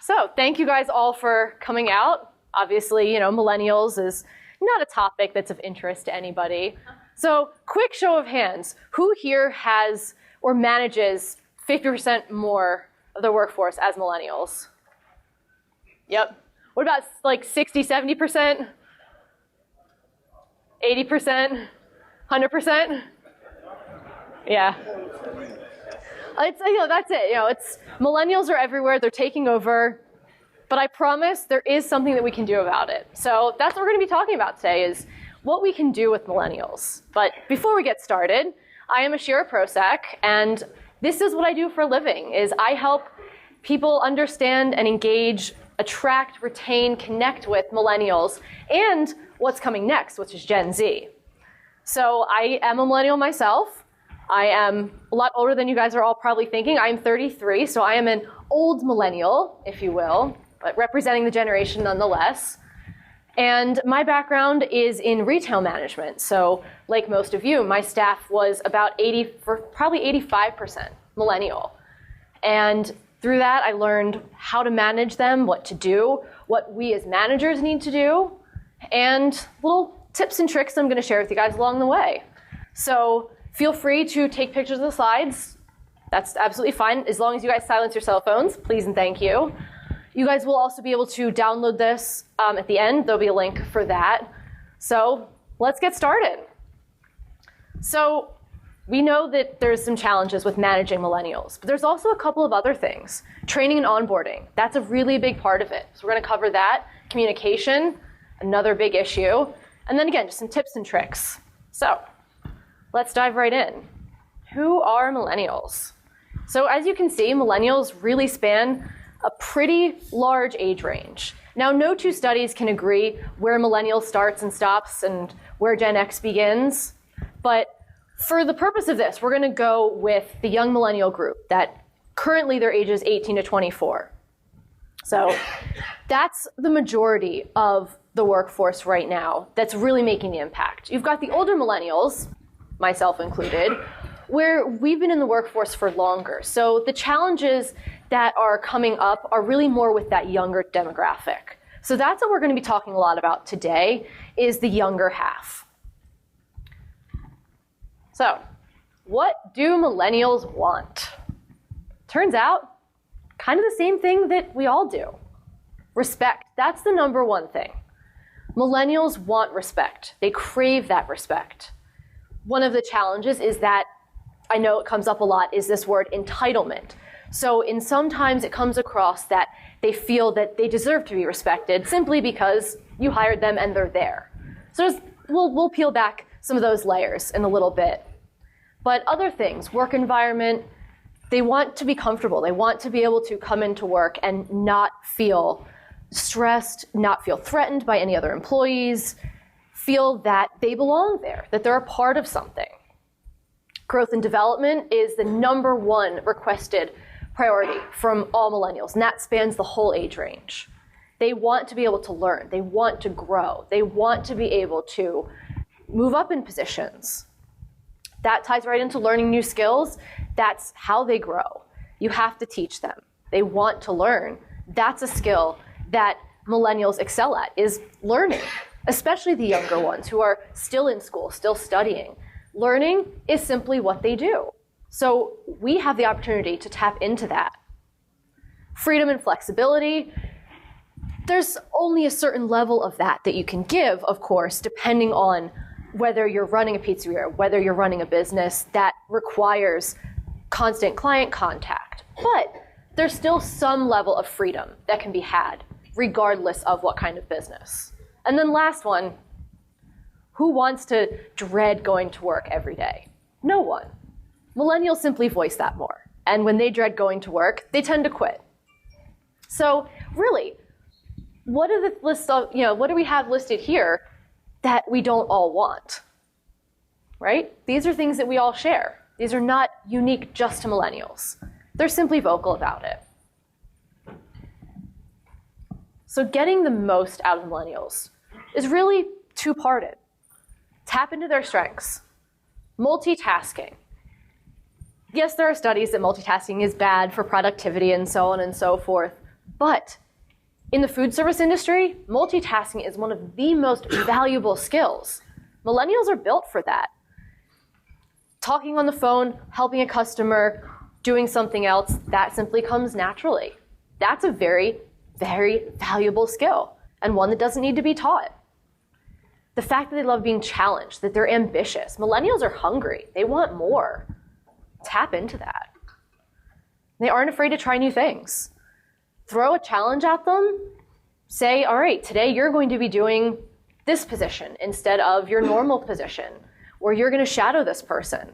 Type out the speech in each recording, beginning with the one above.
So thank you guys all for coming out. Obviously, millennials is not a topic that's of interest to anybody. So quick show of hands. Who here has or manages 50% more of the workforce as millennials? Yep. What about like 60, 70%? 80%? 100%? Yeah. That's it. It's millennials are everywhere. They're taking over. But I promise there is something that we can do about it. So that's what we're going to be talking about today is what we can do with millennials. But before we get started, I am Ashira Prossack, and this is what I do for a living, is I help people understand and engage, attract, retain, connect with millennials, and what's coming next, which is Gen Z. So I am a millennial myself. I am a lot older than you guys are all probably thinking. I am 33, so I am an old millennial, if you will, but representing the generation nonetheless. And my background is in retail management. So like most of you, my staff was about probably 85% millennial. And through that, I learned how to manage them, what to do, what we as managers need to do, and little tips and tricks I'm going to share with you guys along the way. So feel free to take pictures of the slides. That's absolutely fine, as long as you guys silence your cell phones, please and thank you. You guys will also be able to download this at the end. There'll be a link for that. So let's get started. So we know that there's some challenges with managing millennials, but there's also a couple of other things. Training and onboarding, that's a really big part of it. So we're going to cover that. Communication, another big issue. And then again, just some tips and tricks. So let's dive right in. Who are millennials? So as you can see, millennials really span a pretty large age range. Now, no two studies can agree where millennial starts and stops and where Gen X begins. But for the purpose of this, we're going to go with the young millennial group that currently their age is 18 to 24. So that's the majority of the workforce right now that's really making the impact. You've got the older millennials, myself included, where we've been in the workforce for longer. So the challenges that are coming up are really more with that younger demographic. So that's what we're going to be talking a lot about today, is the younger half. So what do millennials want? Turns out, kind of the same thing that we all do. Respect. That's the number one thing. Millennials want respect. They crave that respect. One of the challenges is that, I know it comes up a lot, is this word entitlement. So sometimes it comes across that they feel that they deserve to be respected simply because you hired them and they're there. So we'll peel back some of those layers in a little bit. But other things, work environment, they want to be comfortable. They want to be able to come into work and not feel stressed, not feel threatened by any other employees, feel that they belong there, that they're a part of something. Growth and development is the number one requested priority from all millennials, and that spans the whole age range. They want to be able to learn. They want to grow. They want to be able to move up in positions. That ties right into learning new skills. That's how they grow. You have to teach them. They want to learn. That's a skill that millennials excel at, is learning, especially the younger ones who are still in school, still studying. Learning is simply what they do. So we have the opportunity to tap into that. Freedom and flexibility, there's only a certain level of that you can give, of course, depending on whether you're running a pizzeria, whether you're running a business that requires constant client contact. But there's still some level of freedom that can be had, regardless of what kind of business. And then last one, who wants to dread going to work every day? No one. Millennials simply voice that more. And when they dread going to work, they tend to quit. So really, what do we have listed here that we don't all want? Right? These are things that we all share. These are not unique just to millennials. They're simply vocal about it. So getting the most out of millennials is really two-parted. Tap into their strengths. Multitasking. Yes, there are studies that multitasking is bad for productivity and so on and so forth, But in the food service industry, multitasking is one of the most valuable skills. Millennials are built for that. Talking on the phone, helping a customer, doing something else, that simply comes naturally. That's a very, very valuable skill, and one that doesn't need to be taught. The fact that they love being challenged, that they're ambitious. Millennials are hungry. They want more. Tap into that. They aren't afraid to try new things. Throw a challenge at them. Say, all right, today you're going to be doing this position instead of your normal position, or you're going to shadow this person.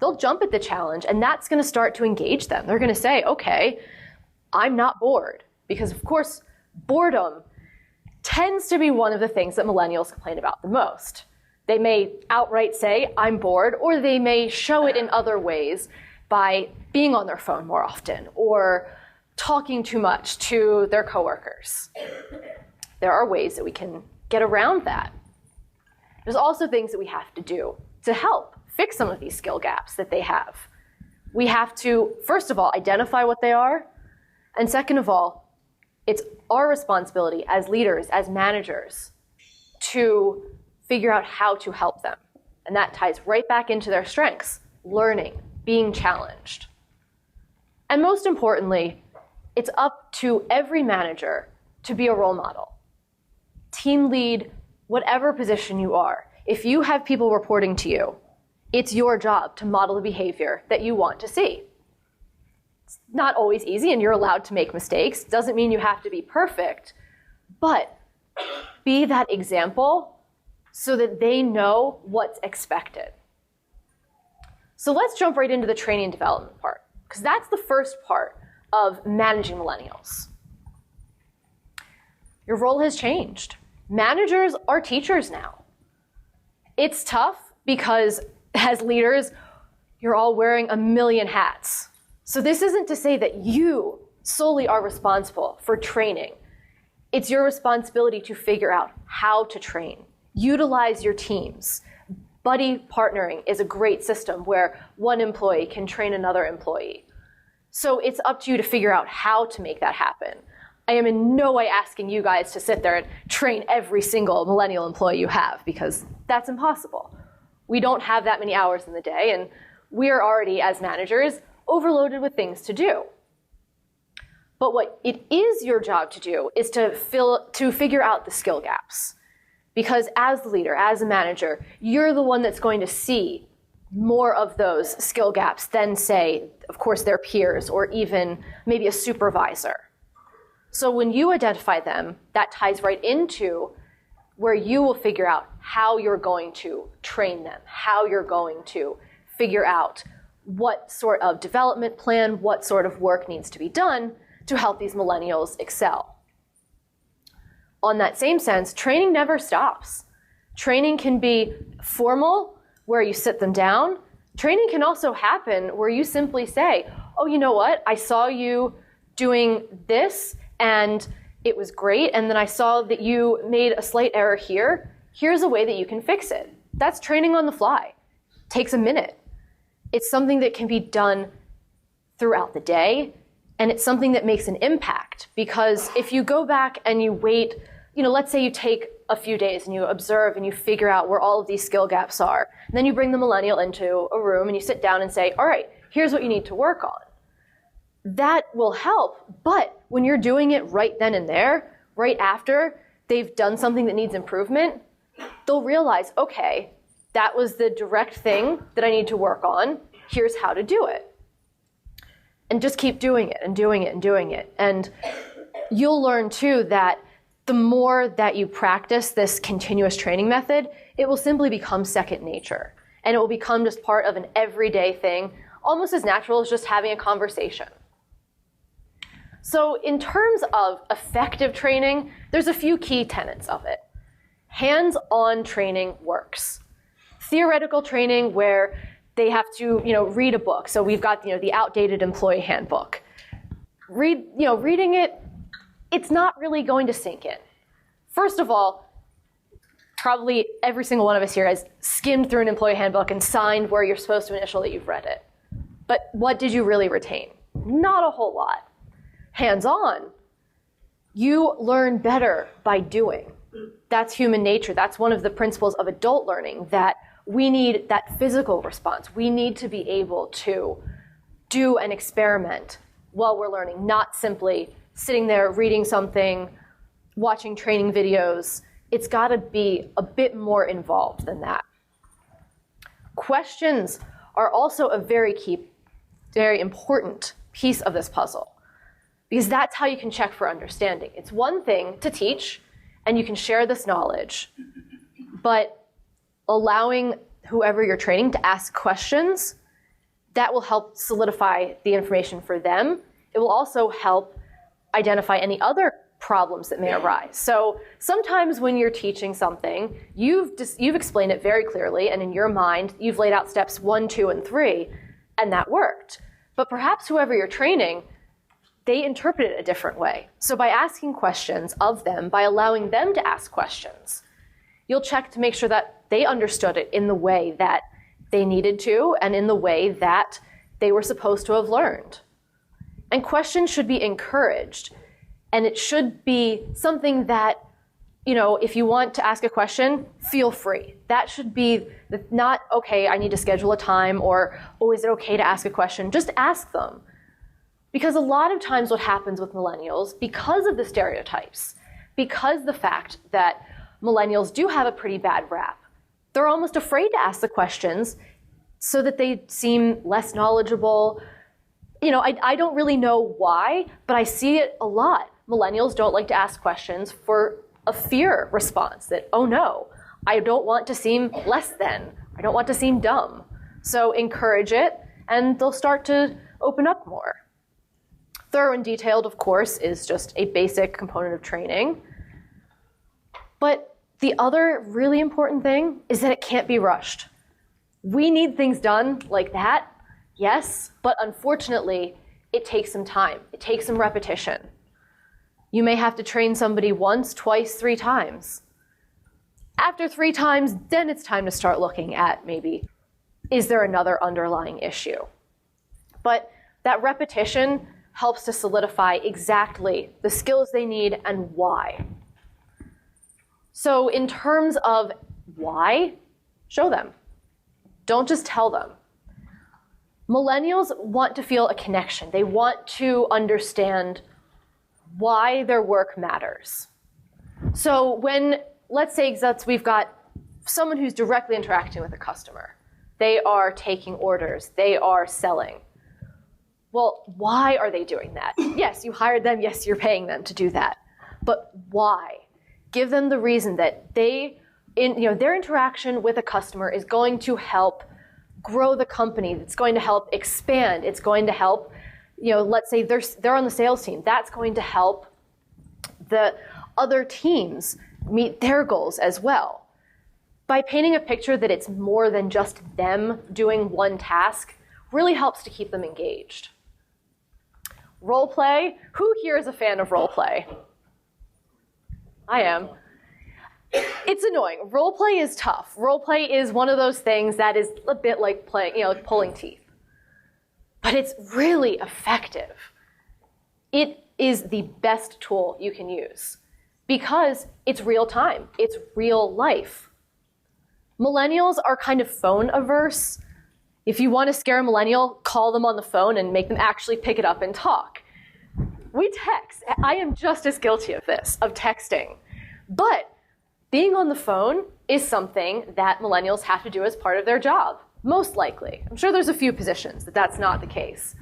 They'll jump at the challenge, and that's going to start to engage them. They're going to say, okay, I'm not bored. Because, of course, boredom tends to be one of the things that millennials complain about the most. They may outright say, I'm bored, or they may show it in other ways by being on their phone more often or talking too much to their coworkers. There are ways that we can get around that. There's also things that we have to do to help fix some of these skill gaps that they have. We have to, first of all, identify what they are, and second of all, it's our responsibility as leaders, as managers, to figure out how to help them. And that ties right back into their strengths, learning, being challenged. And most importantly, it's up to every manager to be a role model. Team lead, whatever position you are, if you have people reporting to you, it's your job to model the behavior that you want to see. It's not always easy, and you're allowed to make mistakes. Doesn't mean you have to be perfect, but be that example so that they know what's expected. So let's jump right into the training and development part, because that's the first part of managing millennials. Your role has changed. Managers are teachers now. It's tough because as leaders, you're all wearing a million hats. So this isn't to say that you solely are responsible for training. It's your responsibility to figure out how to train. Utilize your teams. Buddy partnering is a great system where one employee can train another employee. So it's up to you to figure out how to make that happen. I am in no way asking you guys to sit there and train every single millennial employee you have, because that's impossible. We don't have that many hours in the day, and we are already, as managers, overloaded with things to do. But what it is your job to do is to figure out the skill gaps. Because as the leader, as a manager, you're the one that's going to see more of those skill gaps than, say, of course, their peers or even maybe a supervisor. So when you identify them, that ties right into where you will figure out how you're going to train them, how you're going to figure out what sort of development plan, what sort of work needs to be done to help these millennials excel. On that same sense, training never stops. Training can be formal, where you sit them down. Training can also happen where you simply say, oh, you know what? I saw you doing this, and it was great, and then I saw that you made a slight error here. Here's a way that you can fix it. That's training on the fly. Takes a minute. It's something that can be done throughout the day, and it's something that makes an impact, because if you go back and you wait, let's say you take a few days and you observe and you figure out where all of these skill gaps are, and then you bring the millennial into a room and you sit down and say, all right, here's what you need to work on. That will help, but when you're doing it right then and there, right after they've done something that needs improvement, they'll realize, okay, that was the direct thing that I need to work on. Here's how to do it. And just keep doing it and doing it and doing it. And you'll learn too that the more that you practice this continuous training method, it will simply become second nature. And it will become just part of an everyday thing, almost as natural as just having a conversation. So in terms of effective training, there's a few key tenets of it. Hands-on training works. Theoretical training where they have to, read a book. So we've got, the outdated employee handbook. Reading it, it's not really going to sink in. First of all, probably every single one of us here has skimmed through an employee handbook and signed where you're supposed to initial that you've read it. But what did you really retain? Not a whole lot. Hands-on, You learn better by doing. That's human nature. That's one of the principles of adult learning, that we need that physical response. We need to be able to do an experiment while we're learning, not simply sitting there reading something, watching training videos. It's got to be a bit more involved than that. Questions are also a very important piece of this puzzle, because that's how you can check for understanding. It's one thing to teach, and you can share this knowledge, but allowing whoever you're training to ask questions, that will help solidify the information for them. It will also help identify any other problems that may arise. So sometimes when you're teaching something, you've explained it very clearly, and in your mind, you've laid out steps 1, 2, and 3, and that worked. But perhaps whoever you're training, they interpret it a different way. So by asking questions of them, by allowing them to ask questions, you'll check to make sure that they understood it in the way that they needed to and in the way that they were supposed to have learned. And questions should be encouraged. And it should be something that, if you want to ask a question, feel free. That should be not, okay, I need to schedule a time, or, oh, is it okay to ask a question? Just ask them. Because a lot of times what happens with millennials, because of the stereotypes, because the fact that millennials do have a pretty bad rap, they're almost afraid to ask the questions so that they seem less knowledgeable. I don't really know why, but I see it a lot. Millennials don't like to ask questions for a fear response that, oh no, I don't want to seem less than. I don't want to seem dumb. So encourage it, and they'll start to open up more. Thorough and detailed, of course, is just a basic component of training. But the other really important thing is that it can't be rushed. We need things done like that, yes, but unfortunately, it takes some time. It takes some repetition. You may have to train somebody once, twice, 3 times. After 3 times, then it's time to start looking at maybe, is there another underlying issue? But that repetition helps to solidify exactly the skills they need and why. So in terms of why, show them. Don't just tell them. Millennials want to feel a connection. They want to understand why their work matters. So when, let's say we've got someone who's directly interacting with a customer. They are taking orders. They are selling. Well, why are they doing that? Yes, you hired them. Yes, you're paying them to do that. But why? Give them the reason that their interaction with a customer is going to help grow the company. It's going to help expand. It's going to help, let's say they're on the sales team. That's going to help the other teams meet their goals as well. By painting a picture that it's more than just them doing one task really helps to keep them engaged. Role play. Who here is a fan of role play? I am. It's annoying. Role play is tough. Role play is one of those things that is a bit like playing, pulling teeth. But it's really effective. It is the best tool you can use because it's real time. It's real life. Millennials are kind of phone averse. If you want to scare a millennial, call them on the phone and make them actually pick it up and talk. We text. I am just as guilty of this, of texting. But being on the phone is something that millennials have to do as part of their job, most likely. I'm sure there's a few positions that that's not the case.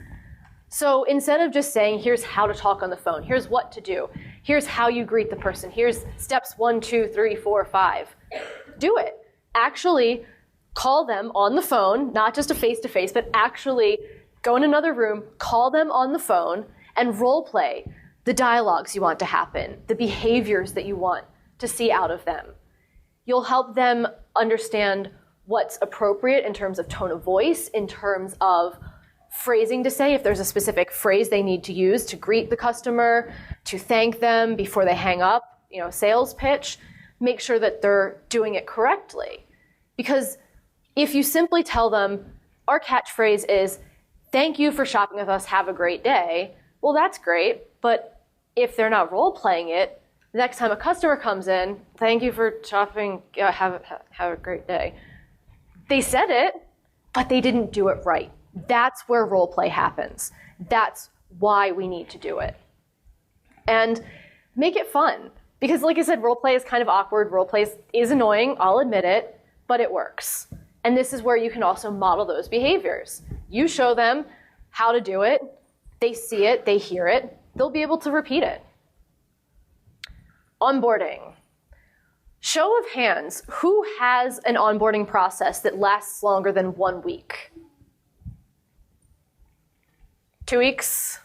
So instead of just saying, here's how to talk on the phone, here's what to do, here's how you greet the person, here's steps 1, 2, 3, 4, 5, do it. Actually call them on the phone, not just a face-to-face, but actually go in another room, call them on the phone, and role play the dialogues you want to happen, the behaviors that you want to see out of them. You'll help them understand what's appropriate in terms of tone of voice, in terms of phrasing to say, if there's a specific phrase they need to use to greet the customer, to thank them before they hang up, sales pitch, make sure that they're doing it correctly. Because if you simply tell them, our catchphrase is, thank you for shopping with us, have a great day, well, that's great, but if they're not role-playing it, the next time a customer comes in, thank you for shopping, have a great day. They said it, but they didn't do it right. That's where role play happens. That's why we need to do it. And make it fun. Because like I said, role play is kind of awkward. Role play is annoying, I'll admit it, but it works. And this is where you can also model those behaviors. You show them how to do it, they see it, they hear it, they'll be able to repeat it. Onboarding. Show of hands, who has an onboarding process that lasts longer than 1 week? 2 weeks?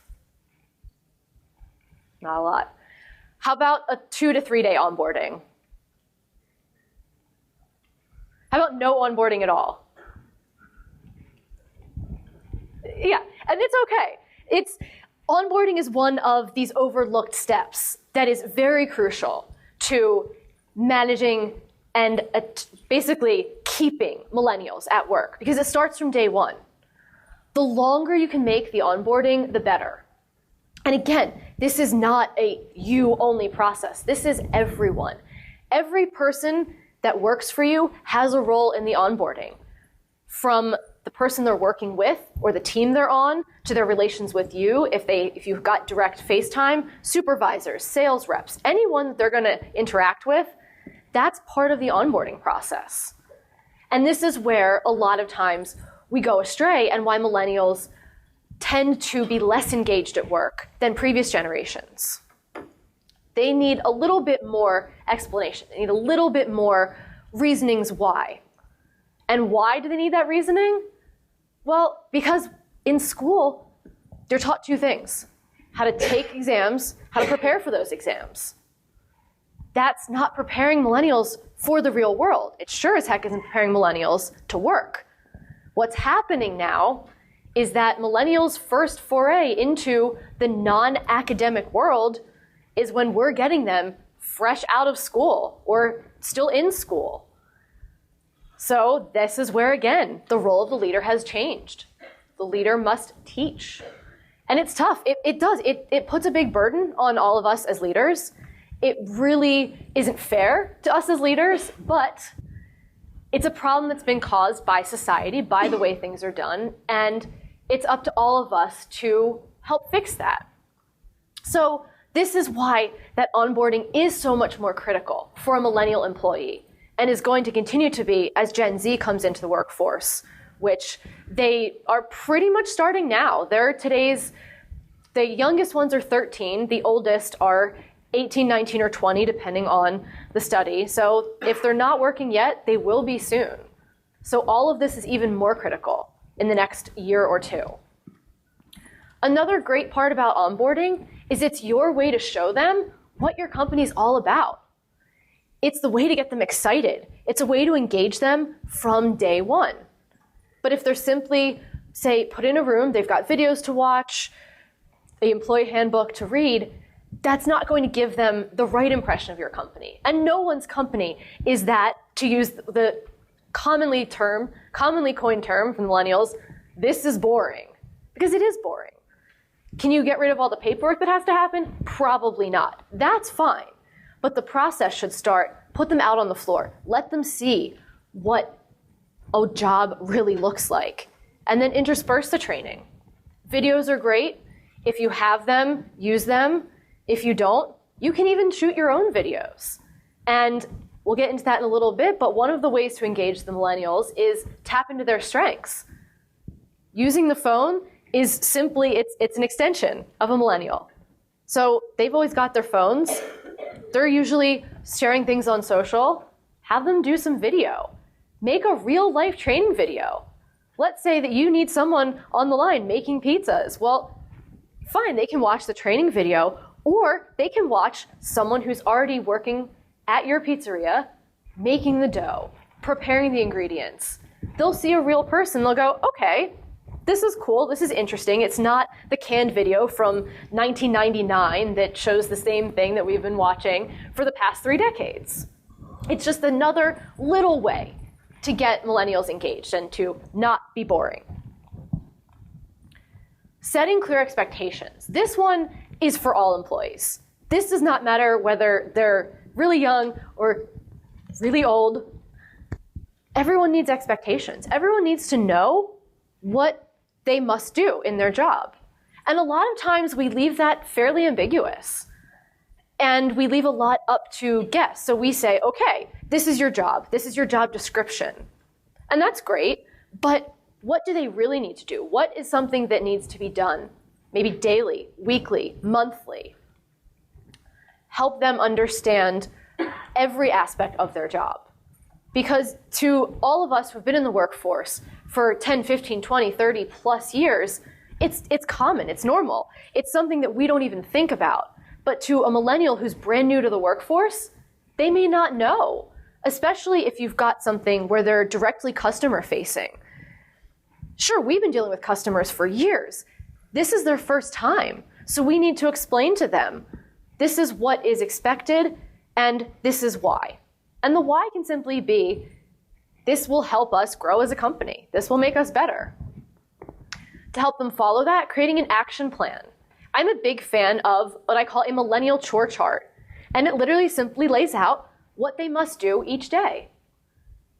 Not a lot. How about a 2 to 3 day onboarding? How about no onboarding at all? Yeah, and it's okay. Onboarding is one of these overlooked steps that is very crucial to managing and basically keeping millennials at work, because it starts from day one. The longer you can make the onboarding, the better. And again, this is not a you-only process. This is everyone. Every person that works for you has a role in the onboarding, from the person they're working with or the team they're on to their relations with you. If you've got direct FaceTime, supervisors, sales reps, anyone that they're going to interact with, that's part of the onboarding process. And this is where a lot of times we go astray and why millennials tend to be less engaged at work than previous generations. They need a little bit more explanation. They need a little bit more reasonings why. And why do they need that reasoning? Well, because in school, they're taught 2 things: how to take exams, how to prepare for those exams. That's not preparing millennials for the real world. It sure as heck isn't preparing millennials to work. What's happening now is that millennials' first foray into the non-academic world is when we're getting them fresh out of school or still in school. So this is where, again, the role of the leader has changed. The leader must teach. And it's tough. It does. It puts a big burden on all of us as leaders. It really isn't fair to us as leaders, but it's a problem that's been caused by society, by the way things are done, and it's up to all of us to help fix that. So this is why that onboarding is so much more critical for a millennial employee, and is going to continue to be as Gen Z comes into the workforce, which they are pretty much starting now. The youngest ones are 13, the oldest are 18, 19, or 20, depending on the study. So if they're not working yet, they will be soon. So all of this is even more critical in the next year or 2. Another great part about onboarding is it's your way to show them what your company's all about. It's the way to get them excited. It's a way to engage them from day one. But if they're simply, say, put in a room, they've got videos to watch, the employee handbook to read, that's not going to give them the right impression of your company. And no one's company is that, to use the commonly coined term from millennials, this is boring. Because it is boring. Can you get rid of all the paperwork that has to happen? Probably not. That's fine. But the process should start, put them out on the floor, let them see what a job really looks like, and then intersperse the training. Videos are great. If you have them, use them. If you don't, you can even shoot your own videos. And we'll get into that in a little bit, but one of the ways to engage the millennials is tap into their strengths. Using the phone is simply, it's an extension of a millennial. So they've always got their phones. They're usually sharing things on social. Have them do some video. Make a real life training video. Let's say that you need someone on the line making pizzas. Well, fine, they can watch the training video, or they can watch someone who's already working at your pizzeria, making the dough, preparing the ingredients. They'll see a real person, they'll go, okay, this is cool, this is interesting. It's not the canned video from 1999 that shows the same thing that we've been watching for the past 3 decades. It's just another little way to get millennials engaged and to not be boring. Setting clear expectations. This one is for all employees. This does not matter whether they're really young or really old. Everyone needs expectations. Everyone needs to know what they must do in their job. And a lot of times we leave that fairly ambiguous. And we leave a lot up to guess. So we say, okay, this is your job. This is your job description. And that's great, but what do they really need to do? What is something that needs to be done? Maybe daily, weekly, monthly. Help them understand every aspect of their job. Because to all of us who've been in the workforce for 10, 15, 20, 30 plus years, it's common, it's normal. It's something that we don't even think about. But to a millennial who's brand new to the workforce, they may not know, especially if you've got something where they're directly customer facing. Sure, we've been dealing with customers for years. This is their first time. So we need to explain to them, this is what is expected and this is why. And the why can simply be, this will help us grow as a company. This will make us better. To help them follow that, creating an action plan. I'm a big fan of what I call a millennial chore chart. And it literally simply lays out what they must do each day.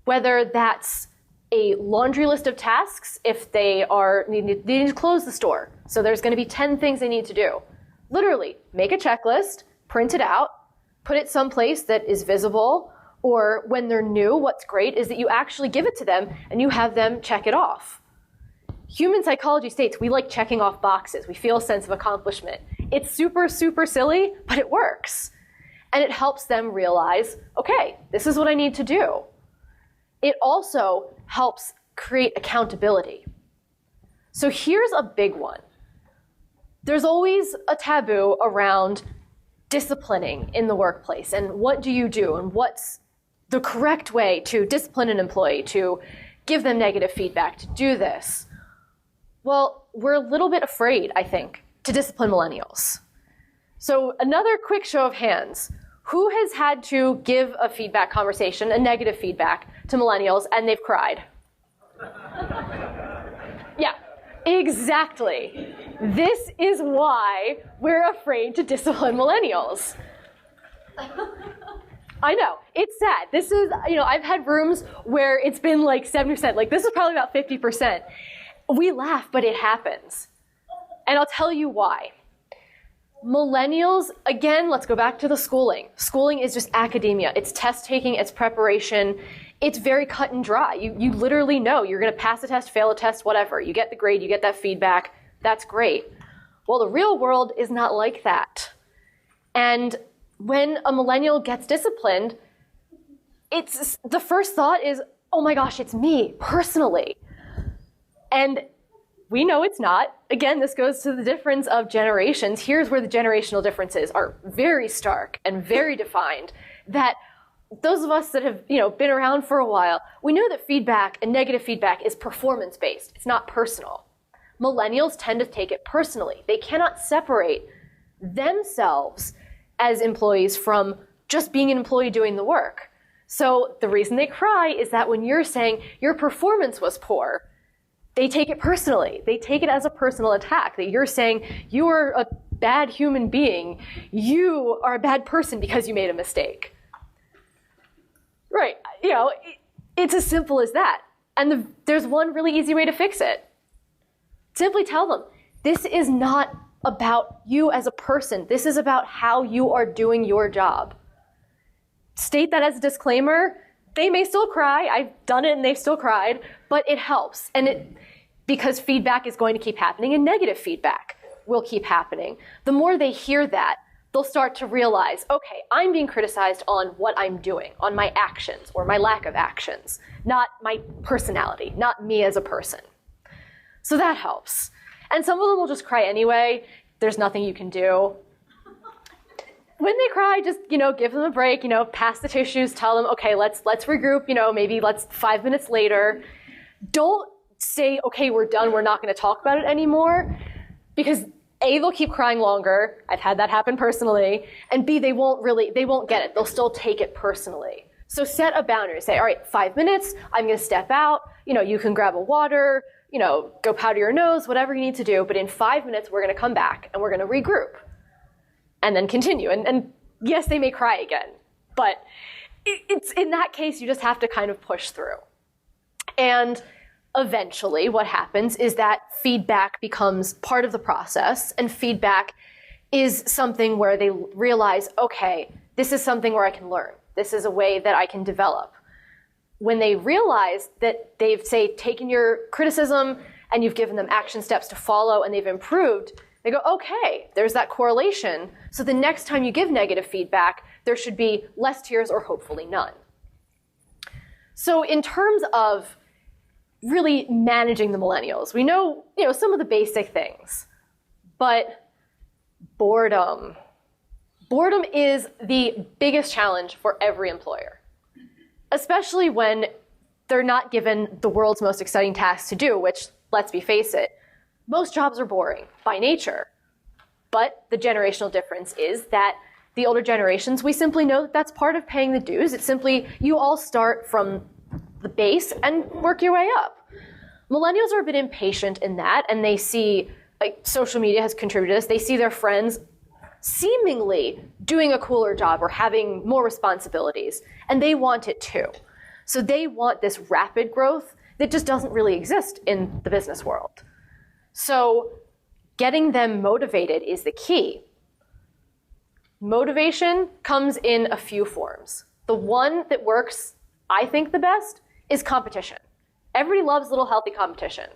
Whether that's a laundry list of tasks if they need to close the store. So there's going to be 10 things they need to do. Literally, make a checklist, print it out, put it someplace that is visible, or when they're new, what's great is that you actually give it to them and you have them check it off. Human psychology states we like checking off boxes. We feel a sense of accomplishment. It's super, super silly, but it works. And it helps them realize, okay, this is what I need to do. It also helps create accountability. So here's a big one. There's always a taboo around disciplining in the workplace and what do you do and what's the correct way to discipline an employee, to give them negative feedback, to do this. Well, we're a little bit afraid, I think, to discipline millennials. So another quick show of hands. Who has had to give a feedback conversation, a negative feedback, to millennials and they've cried? Yeah, exactly. This is why we're afraid to discipline millennials. I know, it's sad. This is, I've had rooms where it's been like 70%, like this is probably about 50%. We laugh, but it happens. And I'll tell you why. Millennials, again, let's go back to the schooling. Schooling is just academia. It's test taking, it's preparation. It's very cut and dry. You literally know you're going to pass a test, fail a test, whatever. You get the grade, you get that feedback. That's great. Well, the real world is not like that. And when a millennial gets disciplined, the first thought is, oh my gosh, it's me personally. And we know it's not. Again, this goes to the difference of generations. Here's where the generational differences are very stark and very defined, that those of us that have been around for a while, we know that feedback and negative feedback is performance-based. It's not personal. Millennials tend to take it personally. They cannot separate themselves as employees from just being an employee doing the work. So the reason they cry is that when you're saying your performance was poor, they take it personally. They take it as a personal attack, that you're saying you are a bad human being. You are a bad person because you made a mistake. Right, it's as simple as that. And there's one really easy way to fix it. Simply tell them, this is not about you as a person. This is about how you are doing your job. State that as a disclaimer. They may still cry. I've done it and they've still cried, but it helps. And because feedback is going to keep happening and negative feedback will keep happening. The more they hear that, they'll start to realize, okay, I'm being criticized on what I'm doing, on my actions or my lack of actions, not my personality, not me as a person. So that helps. And some of them will just cry anyway. There's nothing you can do. When they cry, just, give them a break, pass the tissues, tell them, okay, let's regroup, maybe let's 5 minutes later. Don't say, okay, we're done, we're not going to talk about it anymore, because A, they'll keep crying longer. I've had that happen personally. And B, they won't get it. They'll still take it personally. So set a boundary. Say, all right, 5 minutes, I'm going to step out. You can grab a water, go powder your nose, whatever you need to do. But in 5 minutes, we're going to come back and we're going to regroup. and then continue. And yes, they may cry again, but it's in that case, you just have to kind of push through. And eventually what happens is that feedback becomes part of the process, and feedback is something where they realize, okay, this is something where I can learn. This is a way that I can develop. When they realize that they've, say, taken your criticism and you've given them action steps to follow and they've improved, they go, okay, there's that correlation. So the next time you give negative feedback, there should be less tears or hopefully none. So in terms of really managing the millennials, we know, some of the basic things, but boredom. Boredom is the biggest challenge for every employer, especially when they're not given the world's most exciting tasks to do, which, let's face it, most jobs are boring by nature. But the generational difference is that the older generations, we simply know that that's part of paying the dues. It's simply, you all start from the base and work your way up. Millennials are a bit impatient in that, and they see, like, social media has contributed to this, they see their friends seemingly doing a cooler job or having more responsibilities, and they want it too. So they want this rapid growth that just doesn't really exist in the business world. So getting them motivated is the key. Motivation comes in a few forms. The one that works, I think, the best is competition. Everybody loves a little healthy competition.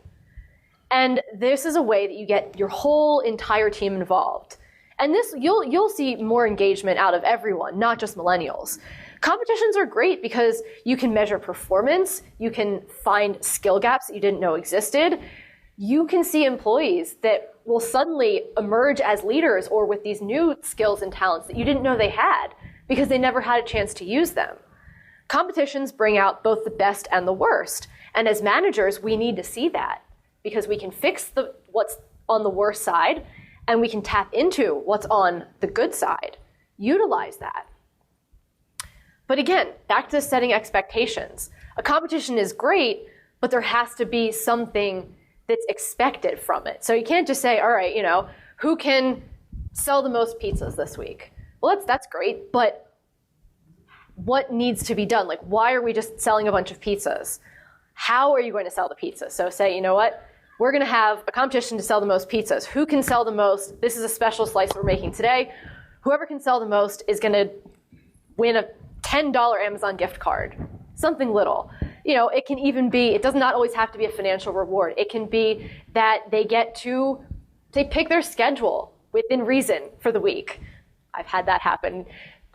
And this is a way that you get your whole entire team involved. And this, you'll see more engagement out of everyone, not just millennials. Competitions are great because you can measure performance, you can find skill gaps that you didn't know existed. You can see employees that will suddenly emerge as leaders or with these new skills and talents that you didn't know they had because they never had a chance to use them. Competitions bring out both the best and the worst. And as managers, we need to see that because we can fix what's on the worst side and we can tap into what's on the good side. Utilize that. But again, back to setting expectations. A competition is great, but there has to be something that's expected from it. So you can't just say, all right, who can sell the most pizzas this week? Well, that's great, but what needs to be done? Like, why are we just selling a bunch of pizzas? How are you going to sell the pizzas? So say, we're going to have a competition to sell the most pizzas. Who can sell the most? This is a special slice we're making today. Whoever can sell the most is going to win a $10 Amazon gift card, something little. It can even be, it does not always have to be a financial reward. It can be that they pick their schedule within reason for the week. I've had that happen.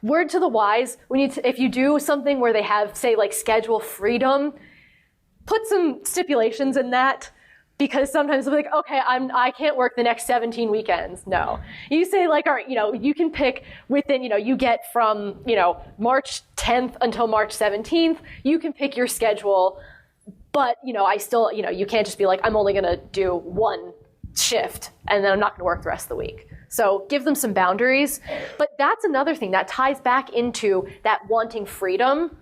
Word to the wise, if you do something where they have, say, like schedule freedom, put some stipulations in that, because sometimes they'll be like, okay, I can't work the next 17 weekends. No. You say like, all right, you can pick within, you get from, March 10th until March 17th, you can pick your schedule, but, I still, you can't just be like, I'm only gonna do one shift and then I'm not gonna work the rest of the week. So give them some boundaries. But that's another thing that ties back into that wanting freedom.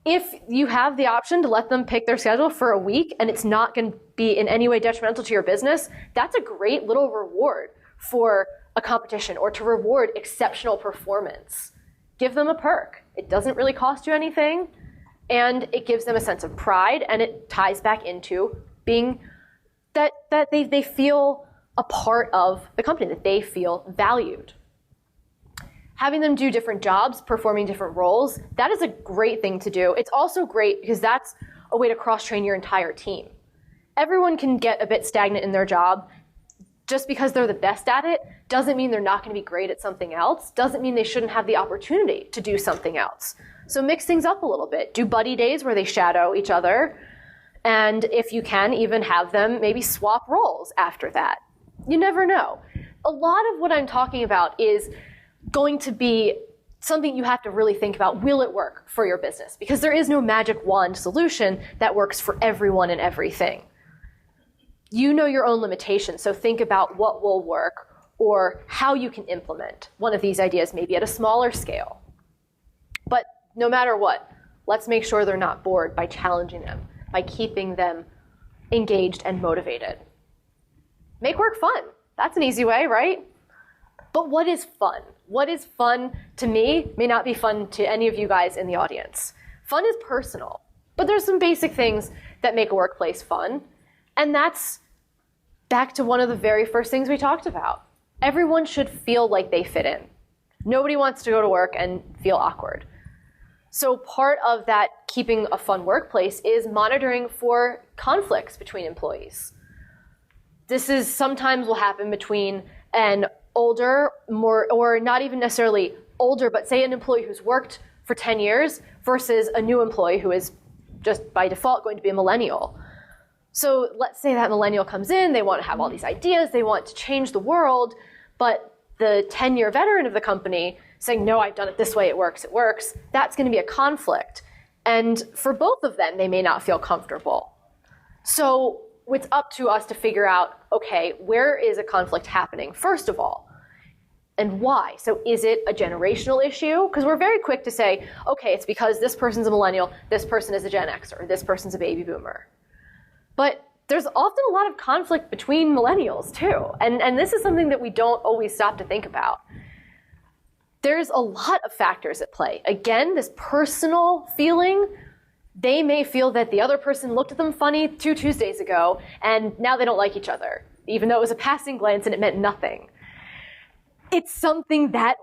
If you have the option to let them pick their schedule for a week and it's not going to be in any way detrimental to your business, that's a great little reward for a competition or to reward exceptional performance. Give them a perk. It doesn't really cost you anything, and it gives them a sense of pride, and it ties back into being that they feel a part of the company, that they feel valued. Having them do different jobs, performing different roles, that is a great thing to do. It's also great because that's a way to cross-train your entire team. Everyone can get a bit stagnant in their job. Just because they're the best at it doesn't mean they're not going to be great at something else, doesn't mean they shouldn't have the opportunity to do something else. So mix things up a little bit. Do buddy days where they shadow each other, and if you can, even have them maybe swap roles after that. You never know. A lot of what I'm talking about is going to be something you have to really think about. Will it work for your business? Because there is no magic wand solution that works for everyone and everything. You know your own limitations, so think about what will work or how you can implement one of these ideas, maybe at a smaller scale. But no matter what, let's make sure they're not bored by challenging them, by keeping them engaged and motivated. Make work fun. That's an easy way, right? But what is fun? What is fun to me may not be fun to any of you guys in the audience. Fun is personal, but there's some basic things that make a workplace fun. And that's back to one of the very first things we talked about. Everyone should feel like they fit in. Nobody wants to go to work and feel awkward. So part of that keeping a fun workplace is monitoring for conflicts between employees. This is sometimes will happen between an older, or not even necessarily older, but say an employee who's worked for 10 years versus a new employee who is just by default going to be a millennial. So let's say that millennial comes in, they want to have all these ideas, they want to change the world, but the 10-year veteran of the company saying, no, I've done it this way, it works, that's going to be a conflict. And for both of them, they may not feel comfortable. So it's up to us to figure out, okay, where is a conflict happening, first of all, and why? So is it a generational issue? Because we're very quick to say, okay, it's because this person's a millennial, this person is a Gen Xer, or this person's a baby boomer. But there's often a lot of conflict between millennials too. And this is something that we don't always stop to think about. There's a lot of factors at play. Again, this personal feeling, they may feel that the other person looked at them funny 2 Tuesdays ago, and now they don't like each other, even though it was a passing glance and it meant nothing. It's something that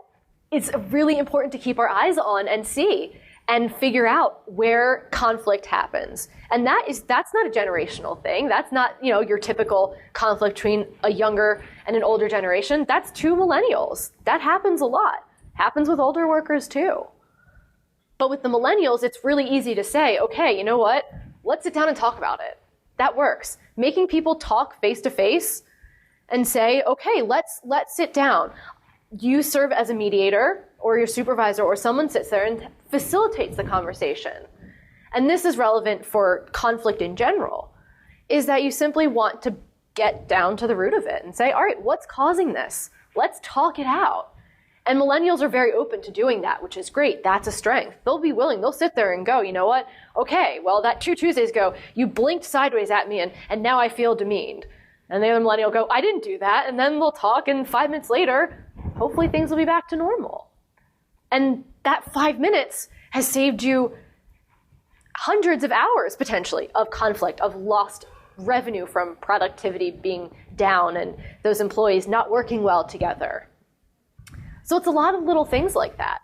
is really important to keep our eyes on and see and figure out where conflict happens. And that's not a generational thing. That's not, your typical conflict between a younger and an older generation. That's 2 millennials. That happens a lot. Happens with older workers too. But with the millennials, it's really easy to say, okay, you know what? Let's sit down and talk about it. That works. Making people talk face to face and say, okay, let's sit down. You serve as a mediator or your supervisor or someone sits there and facilitates the conversation. And this is relevant for conflict in general, is that you simply want to get down to the root of it and say, all right, what's causing this? Let's talk it out. And millennials are very open to doing that, which is great. That's a strength. They'll be willing. They'll sit there and go, you know what? Okay, well, that 2 Tuesdays ago, you blinked sideways at me and now I feel demeaned. And the other millennial will go, I didn't do that. And then they'll talk, and 5 minutes later, hopefully things will be back to normal. And that 5 minutes has saved you hundreds of hours, potentially, of conflict, of lost revenue from productivity being down and those employees not working well together. So it's a lot of little things like that.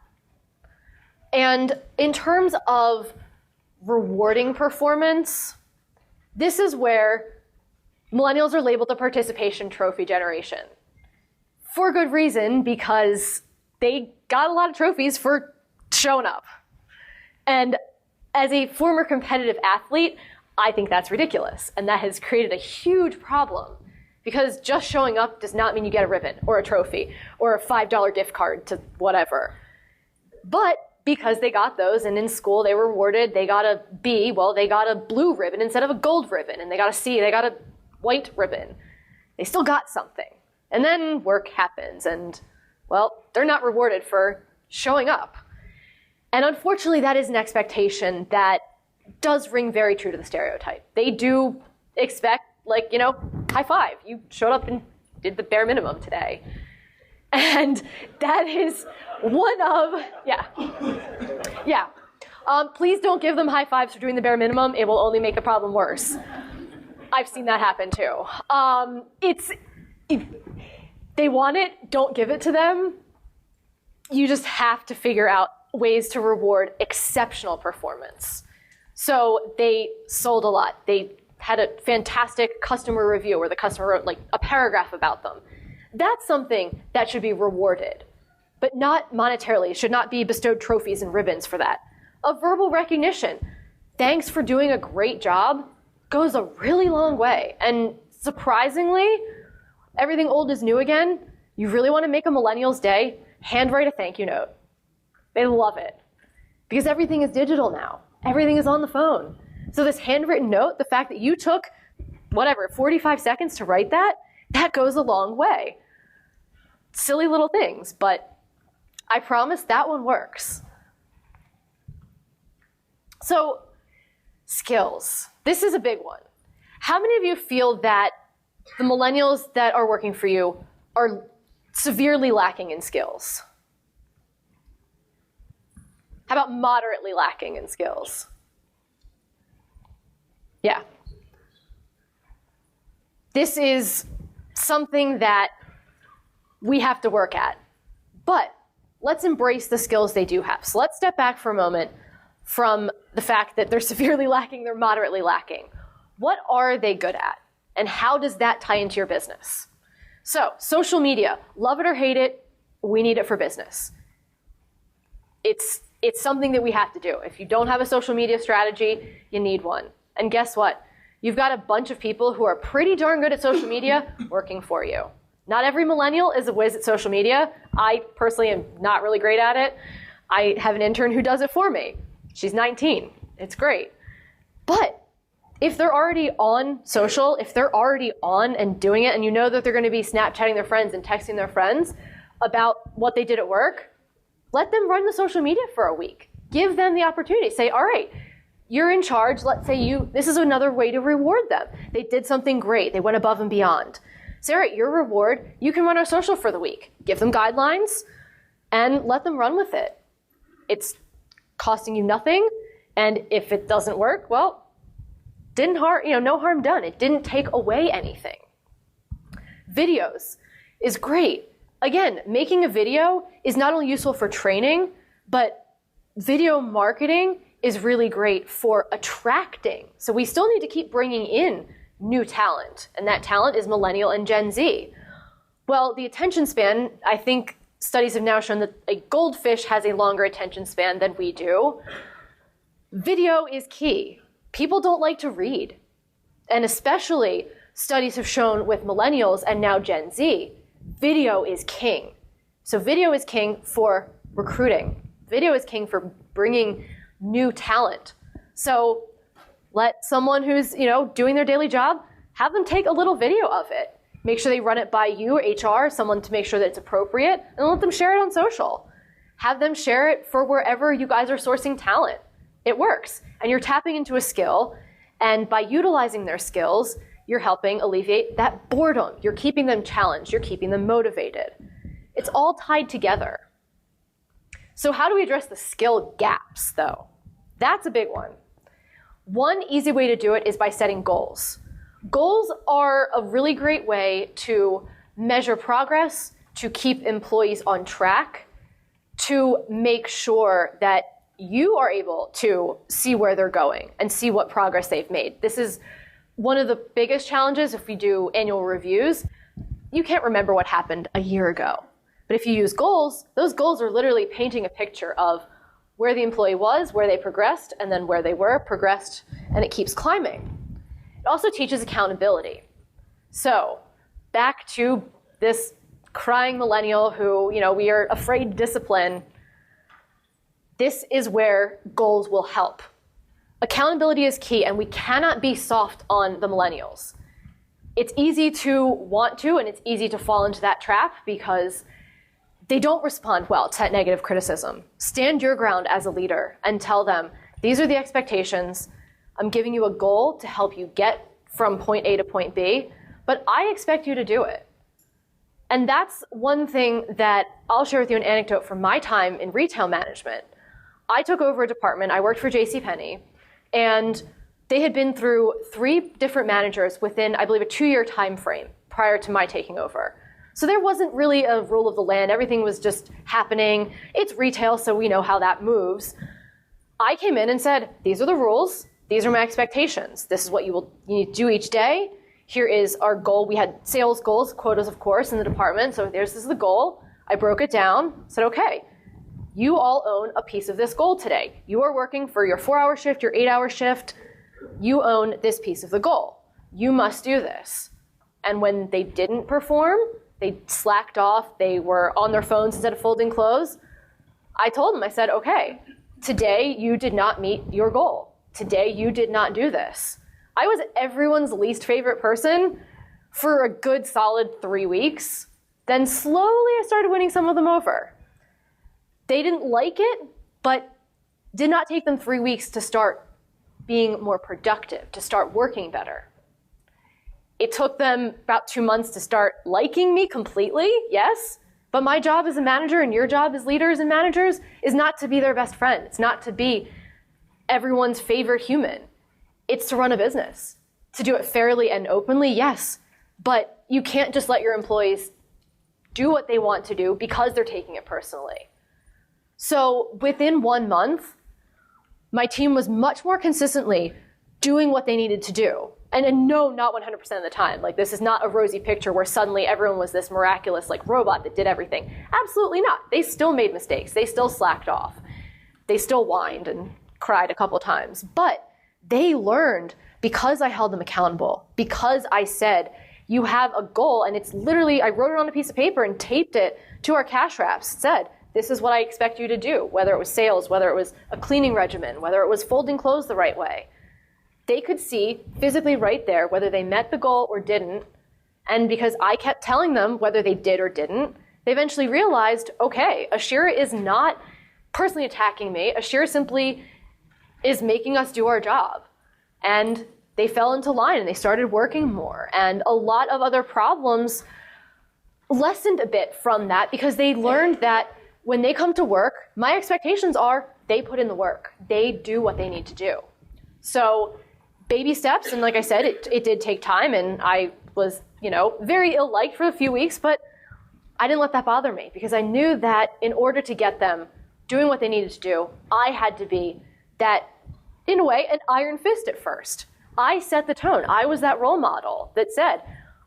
And in terms of rewarding performance, this is where millennials are labeled the participation trophy generation. For good reason, because they got a lot of trophies for showing up. And as a former competitive athlete, I think that's ridiculous. And that has created a huge problem. Because just showing up does not mean you get a ribbon or a trophy or a $5 gift card to whatever. But because they got those, and in school they were rewarded, they got a B, well, they got a blue ribbon instead of a gold ribbon, and they got a C, they got a white ribbon. They still got something. And then work happens, and, well, they're not rewarded for showing up. And unfortunately, that is an expectation that does ring very true to the stereotype. They do expect, high five. You showed up and did the bare minimum today. And that is one of, yeah. Please don't give them high fives for doing the bare minimum. It will only make the problem worse. I've seen that happen too. If they want it, don't give it to them. You just have to figure out ways to reward exceptional performance. So they sold a lot. They had a fantastic customer review where the customer wrote a paragraph about them. That's something that should be rewarded, but not monetarily. It should not be bestowed trophies and ribbons for that. A verbal recognition. Thanks for doing a great job goes a really long way. And surprisingly, everything old is new again. You really want to make a millennial's day, handwrite a thank you note. They love it because everything is digital now. Everything is on the phone. So this handwritten note, the fact that you took, 45 seconds to write that goes a long way. Silly little things, but I promise that one works. So skills. This is a big one. How many of you feel that the millennials that are working for you are severely lacking in skills? How about moderately lacking in skills? Yeah. This is something that we have to work at. But let's embrace the skills they do have. So let's step back for a moment from the fact that they're severely lacking, they're moderately lacking. What are they good at? And how does that tie into your business? So, social media, love it or hate it, we need it for business. It's something that we have to do. If you don't have a social media strategy, you need one. And guess what? You've got a bunch of people who are pretty darn good at social media working for you. Not every millennial is a whiz at social media. I personally am not really great at it. I have an intern who does it for me. She's 19. It's great. But if they're already on social, if they're already on and doing it, and you know that they're going to be Snapchatting their friends and texting their friends about what they did at work, let them run the social media for a week. Give them the opportunity. Say, all right, you're in charge. Let's say this is another way to reward them. They did something great. They went above and beyond. Say, all right, your reward, you can run our social for the week. Give them guidelines and let them run with it. It's costing you nothing. And if it doesn't work, well, no harm done. It didn't take away anything. Videos is great. Again, making a video is not only useful for training, but video marketing is really great for attracting. So we still need to keep bringing in new talent, and that talent is Millennial and Gen Z. Well, the attention span, I think studies have now shown that a goldfish has a longer attention span than we do. Video is key. People don't like to read. And especially studies have shown with millennials and now Gen Z, video is king. So video is king for recruiting. Video is king for bringing new talent. So let someone who's, doing their daily job, have them take a little video of it. Make sure they run it by you or HR, someone to make sure that it's appropriate, and let them share it on social. Have them share it for wherever you guys are sourcing talent. It works. And you're tapping into a skill, and by utilizing their skills, you're helping alleviate that boredom. You're keeping them challenged. You're keeping them motivated. It's all tied together. So how do we address the skill gaps, though? That's a big one. One easy way to do it is by setting goals. Goals are a really great way to measure progress, to keep employees on track, to make sure that you are able to see where they're going and see what progress they've made. This is one of the biggest challenges if we do annual reviews. You can't remember what happened a year ago. But if you use goals, those goals are literally painting a picture of where the employee was, where they progressed, and then where they were, progressed, and it keeps climbing. It also teaches accountability. So back to this crying millennial who, we are afraid to discipline. This is where goals will help. Accountability is key, and we cannot be soft on the millennials. It's easy to want to, and it's easy to fall into that trap because they don't respond well to that negative criticism. Stand your ground as a leader and tell them, these are the expectations. I'm giving you a goal to help you get from point A to point B, but I expect you to do it. And that's one thing that I'll share with you an anecdote from my time in retail management. I took over a department, I worked for JCPenney, and they had been through 3 different managers within, I believe, a 2-year time frame prior to my taking over. So there wasn't really a rule of the land. Everything was just happening. It's retail, so we know how that moves. I came in and said, these are the rules. These are my expectations. This is what you need to do each day. Here is our goal. We had sales goals, quotas, of course, in the department. So this is the goal. I broke it down, said, okay, you all own a piece of this goal today. You are working for your 4-hour shift, your 8-hour shift. You own this piece of the goal. You must do this. And when they didn't perform, they slacked off, they were on their phones instead of folding clothes, I told them, I said, okay, today you did not meet your goal. Today you did not do this. I was everyone's least favorite person for a good solid 3 weeks. Then slowly I started winning some of them over. They didn't like it, but did not take them 3 weeks to start being more productive, to start working better. It took them about 2 months to start liking me completely, yes, But my job as a manager and your job as leaders and managers is not to be their best friend. It's not to be everyone's favorite human. It's to run a business. To do it fairly and openly, yes. But you can't just let your employees do what they want to do because they're taking it personally. So within 1 month, my team was much more consistently doing what they needed to do. And no, not 100% of the time. Like, this is not a rosy picture where suddenly everyone was this miraculous like robot that did everything. Absolutely not. They still made mistakes. They still slacked off. They still whined and cried a couple times. But they learned because I held them accountable, because I said, you have a goal, and it's literally, I wrote it on a piece of paper and taped it to our cash wraps, said, this is what I expect you to do, whether it was sales, whether it was a cleaning regimen, whether it was folding clothes the right way. They could see physically right there whether they met the goal or didn't. And because I kept telling them whether they did or didn't, they eventually realized, okay, Ashira is not personally attacking me. Ashira simply is making us do our job. And they fell into line and they started working more. And a lot of other problems lessened a bit from that because they learned that when they come to work, my expectations are they put in the work. They do what they need to do. So baby steps, and like I said, it did take time, and I was, very ill-liked for a few weeks, but I didn't let that bother me because I knew that in order to get them doing what they needed to do, I had to be that, in a way, an iron fist at first. I set the tone. I was that role model that said,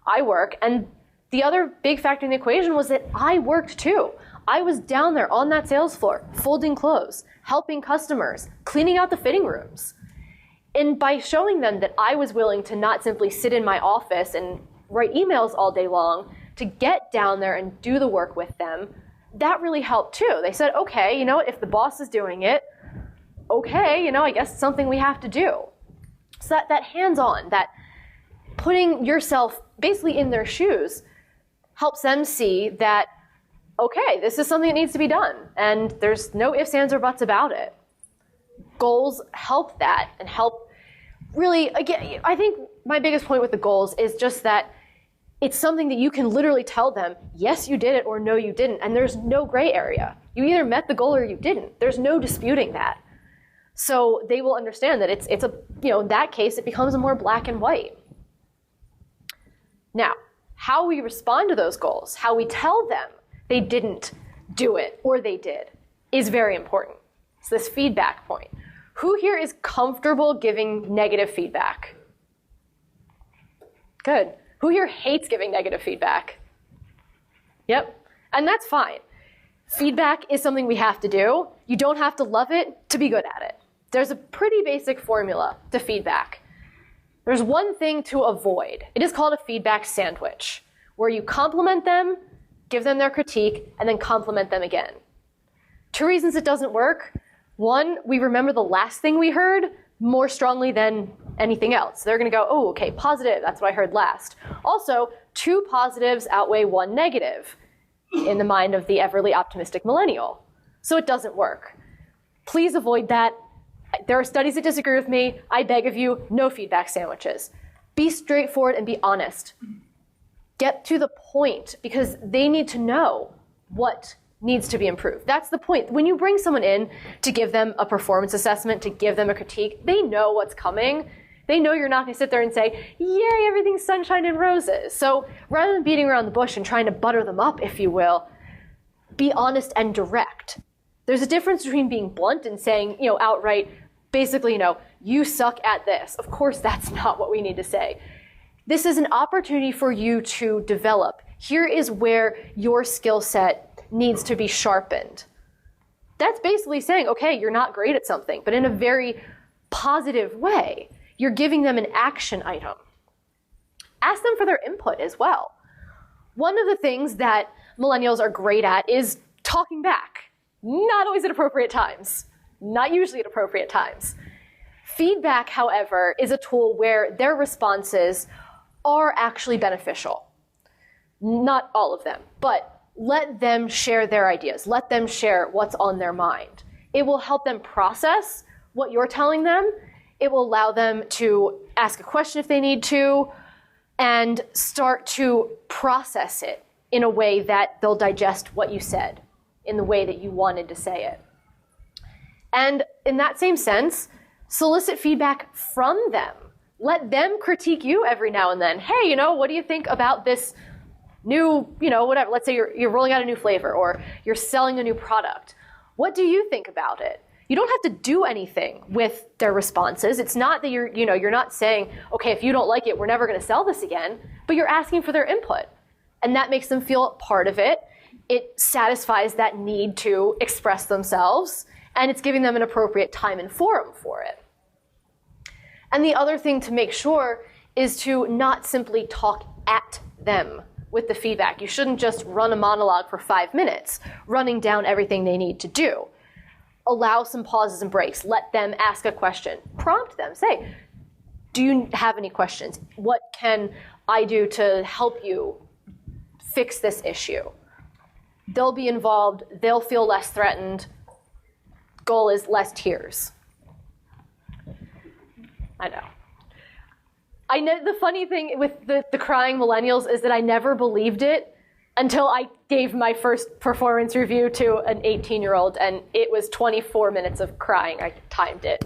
I work, and the other big factor in the equation was that I worked too. I was down there on that sales floor, folding clothes, helping customers, cleaning out the fitting rooms. And by showing them that I was willing to not simply sit in my office and write emails all day long, to get down there and do the work with them, that really helped too. They said, okay, if the boss is doing it, okay, I guess it's something we have to do. So that hands-on, that putting yourself basically in their shoes helps them see that, okay, this is something that needs to be done, and there's no ifs, ands, or buts about it. Goals help that and help really, again, I think my biggest point with the goals is just that it's something that you can literally tell them, yes, you did it, or no, you didn't, and there's no gray area. You either met the goal or you didn't. There's no disputing that. So they will understand that it's a, in that case, it becomes a more black and white. Now, how we respond to those goals, how we tell them they didn't do it or they did, is very important. It's this feedback point. Who here is comfortable giving negative feedback? Good. Who here hates giving negative feedback? Yep. And that's fine. Feedback is something we have to do. You don't have to love it to be good at it. There's a pretty basic formula to feedback. There's one thing to avoid. It is called a feedback sandwich, where you compliment them, give them their critique, and then compliment them again. 2 reasons it doesn't work. 1, we remember the last thing we heard more strongly than anything else. They're going to go, oh, okay, positive, that's what I heard last. Also, 2 positives outweigh 1 negative in the mind of the everly optimistic millennial. So it doesn't work. Please avoid that. There are studies that disagree with me. I beg of you, no feedback sandwiches. Be straightforward and be honest. Get to the point, because they need to know what needs to be improved. That's the point. When you bring someone in to give them a performance assessment, to give them a critique, they know what's coming. They know you're not going to sit there and say, yay, everything's sunshine and roses. So rather than beating around the bush and trying to butter them up, if you will, be honest and direct. There's a difference between being blunt and saying, outright, basically, you suck at this. Of course, that's not what we need to say. This is an opportunity for you to develop. Here is where your skill set needs to be sharpened. That's basically saying, okay, you're not great at something, but in a very positive way. You're giving them an action item. Ask them for their input as well. One of the things that millennials are great at is talking back. Not always at appropriate times. Not usually at appropriate times. Feedback, however, is a tool where their responses are actually beneficial. Not all of them, but let them share their ideas. Let them share what's on their mind. It will help them process what you're telling them. It will allow them to ask a question if they need to and start to process it in a way that they'll digest what you said in the way that you wanted to say it. And in that same sense, solicit feedback from them. Let them critique you every now and then. Hey, what do you think about this new, whatever. Let's say you're rolling out a new flavor or you're selling a new product. What do you think about it? You don't have to do anything with their responses. It's not that you're not saying, okay, if you don't like it, we're never going to sell this again, but you're asking for their input. And that makes them feel part of it. It satisfies that need to express themselves, and it's giving them an appropriate time and forum for it. And the other thing to make sure is to not simply talk at them with the feedback. You shouldn't just run a monologue for 5 minutes, running down everything they need to do. Allow some pauses and breaks. Let them ask a question. Prompt them. Say, do you have any questions? What can I do to help you fix this issue? They'll be involved. They'll feel less threatened. Goal is less tears. I know. I know the funny thing with the crying millennials is that I never believed it until I gave my first performance review to an 18-year-old, and it was 24 minutes of crying. I timed it.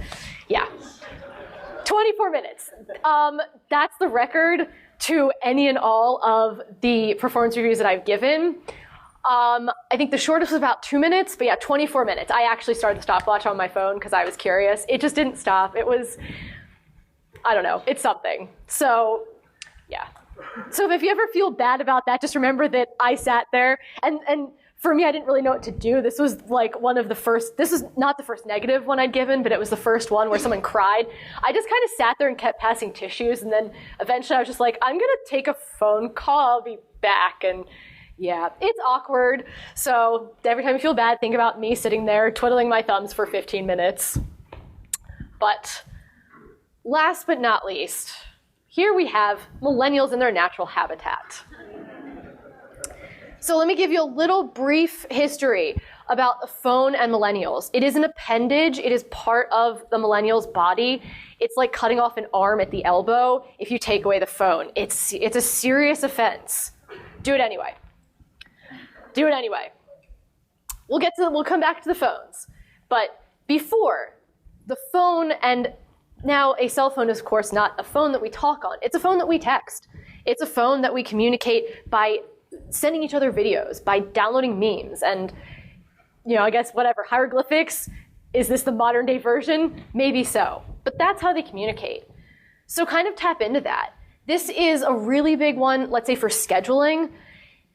Yeah. 24 minutes. That's the record to any and all of the performance reviews that I've given. I think the shortest was about 2 minutes, but yeah, 24 minutes. I actually started the stopwatch on my phone because I was curious. It just didn't stop. It was, I don't know, it's something. So, yeah. So if you ever feel bad about that, just remember that I sat there, and for me, I didn't really know what to do. This was like one of the first, this is not the first negative one I'd given, but it was the first one where someone cried. I just kind of sat there and kept passing tissues, and then eventually I was just like, I'm gonna take a phone call, I'll be back, and yeah, it's awkward. So every time you feel bad, think about me sitting there twiddling my thumbs for 15 minutes. But last but not least, here we have millennials in their natural habitat. So let me give you a little brief history about the phone and millennials. It is an appendage. It is part of the millennial's body. It's like cutting off an arm at the elbow if you take away the phone. It's a serious offense. Do it anyway. Do it anyway. We'll come back to the phones. But before, the phone, and now a cell phone is of course not a phone that we talk on. It's a phone that we text. It's a phone that we communicate by sending each other videos, by downloading memes, and I guess whatever, hieroglyphics. Is this the modern day version? Maybe so. But that's how they communicate. So kind of tap into that. This is a really big one, let's say for scheduling.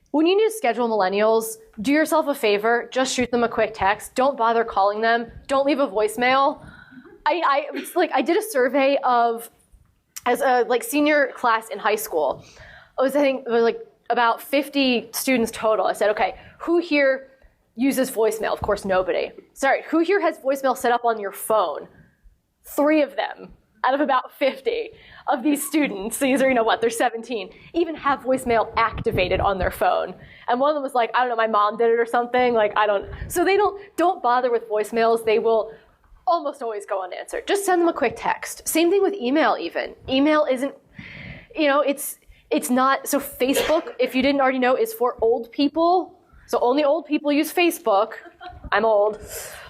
When you need to schedule millennials, do yourself a favor, just shoot them a quick text. Don't bother calling them. Don't leave a voicemail. I did a survey as a senior class in high school. I think it was about 50 students total. I said, okay, who here uses voicemail? Of course, nobody. Sorry, who here has voicemail set up on your phone? 3 of them out of about 50 of these students. These are, they're 17, even have voicemail activated on their phone. And one of them was like, I don't know, my mom did it or something. So they don't bother with voicemails. They will almost always go unanswered. Just send them a quick text. Same thing with email even. Email isn't, it's not, so Facebook, if you didn't already know, is for old people. So only old people use Facebook. I'm old.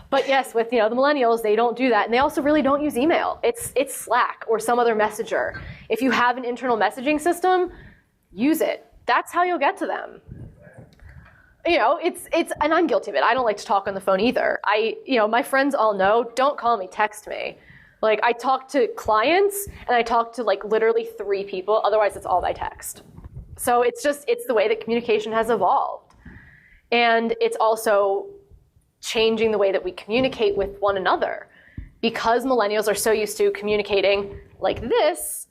But yes, with the millennials, they don't do that. And they also really don't use email. It's Slack or some other messenger. If you have an internal messaging system, use it. That's how you'll get to them. And I'm guilty of it. I don't like to talk on the phone either. My friends all know, don't call me, text me. I talk to clients and I talk to literally 3 people. Otherwise, it's all by text. So it's the way that communication has evolved. And it's also changing the way that we communicate with one another. Because millennials are so used to communicating like this,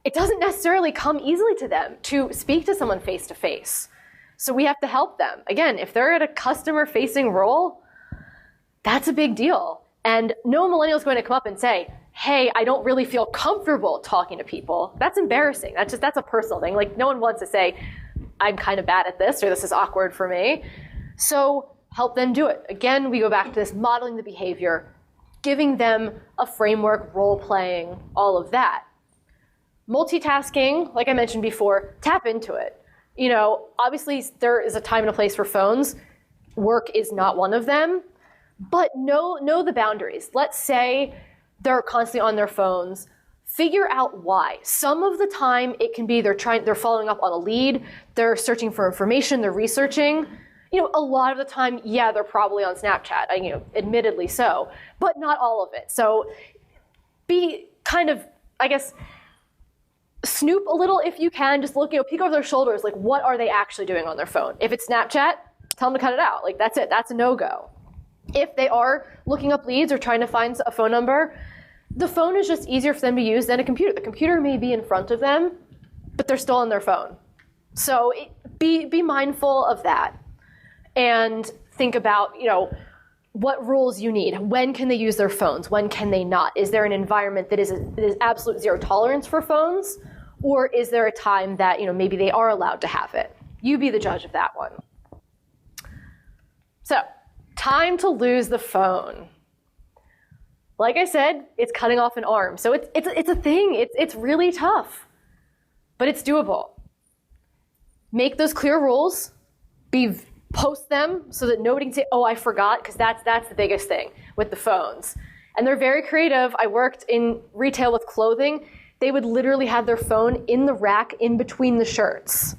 it doesn't necessarily come easily to them to speak to someone face to face. So we have to help them. Again, if they're at a customer-facing role, that's a big deal. And no millennial is going to come up and say, hey, I don't really feel comfortable talking to people. That's embarrassing. That's a personal thing. No one wants to say, I'm kind of bad at this, or this is awkward for me. So help them do it. Again, we go back to this modeling the behavior, giving them a framework, role-playing, all of that. Multitasking, like I mentioned before, tap into it. Obviously there is a time and a place for phones. Work is not one of them, but know the boundaries. Let's say they're constantly on their phones. Figure out why. Some of the time it can be they're following up on a lead, they're searching for information, they're researching. A lot of the time, yeah, they're probably on Snapchat, admittedly so, but not all of it. So be kind of, I guess, snoop a little if you can, just look, peek over their shoulders, like what are they actually doing on their phone? If it's Snapchat, tell them to cut it out. Like that's it, that's a no-go. If they are looking up leads or trying to find a phone number, the phone is just easier for them to use than a computer. The computer may be in front of them, but they're still on their phone. So be mindful of that. And think about, what rules you need. When can they use their phones? When can they not? Is there an environment that is absolute zero tolerance for phones? Or is there a time that, maybe they are allowed to have it? You be the judge of that one. So, time to lose the phone. Like I said, it's cutting off an arm. So it's a thing. It's really tough, but it's doable. Make those clear rules. Post them so that nobody can say, oh, I forgot, because that's the biggest thing with the phones. And they're very creative. I worked in retail with clothing. They would literally have their phone in the rack in between the shirts.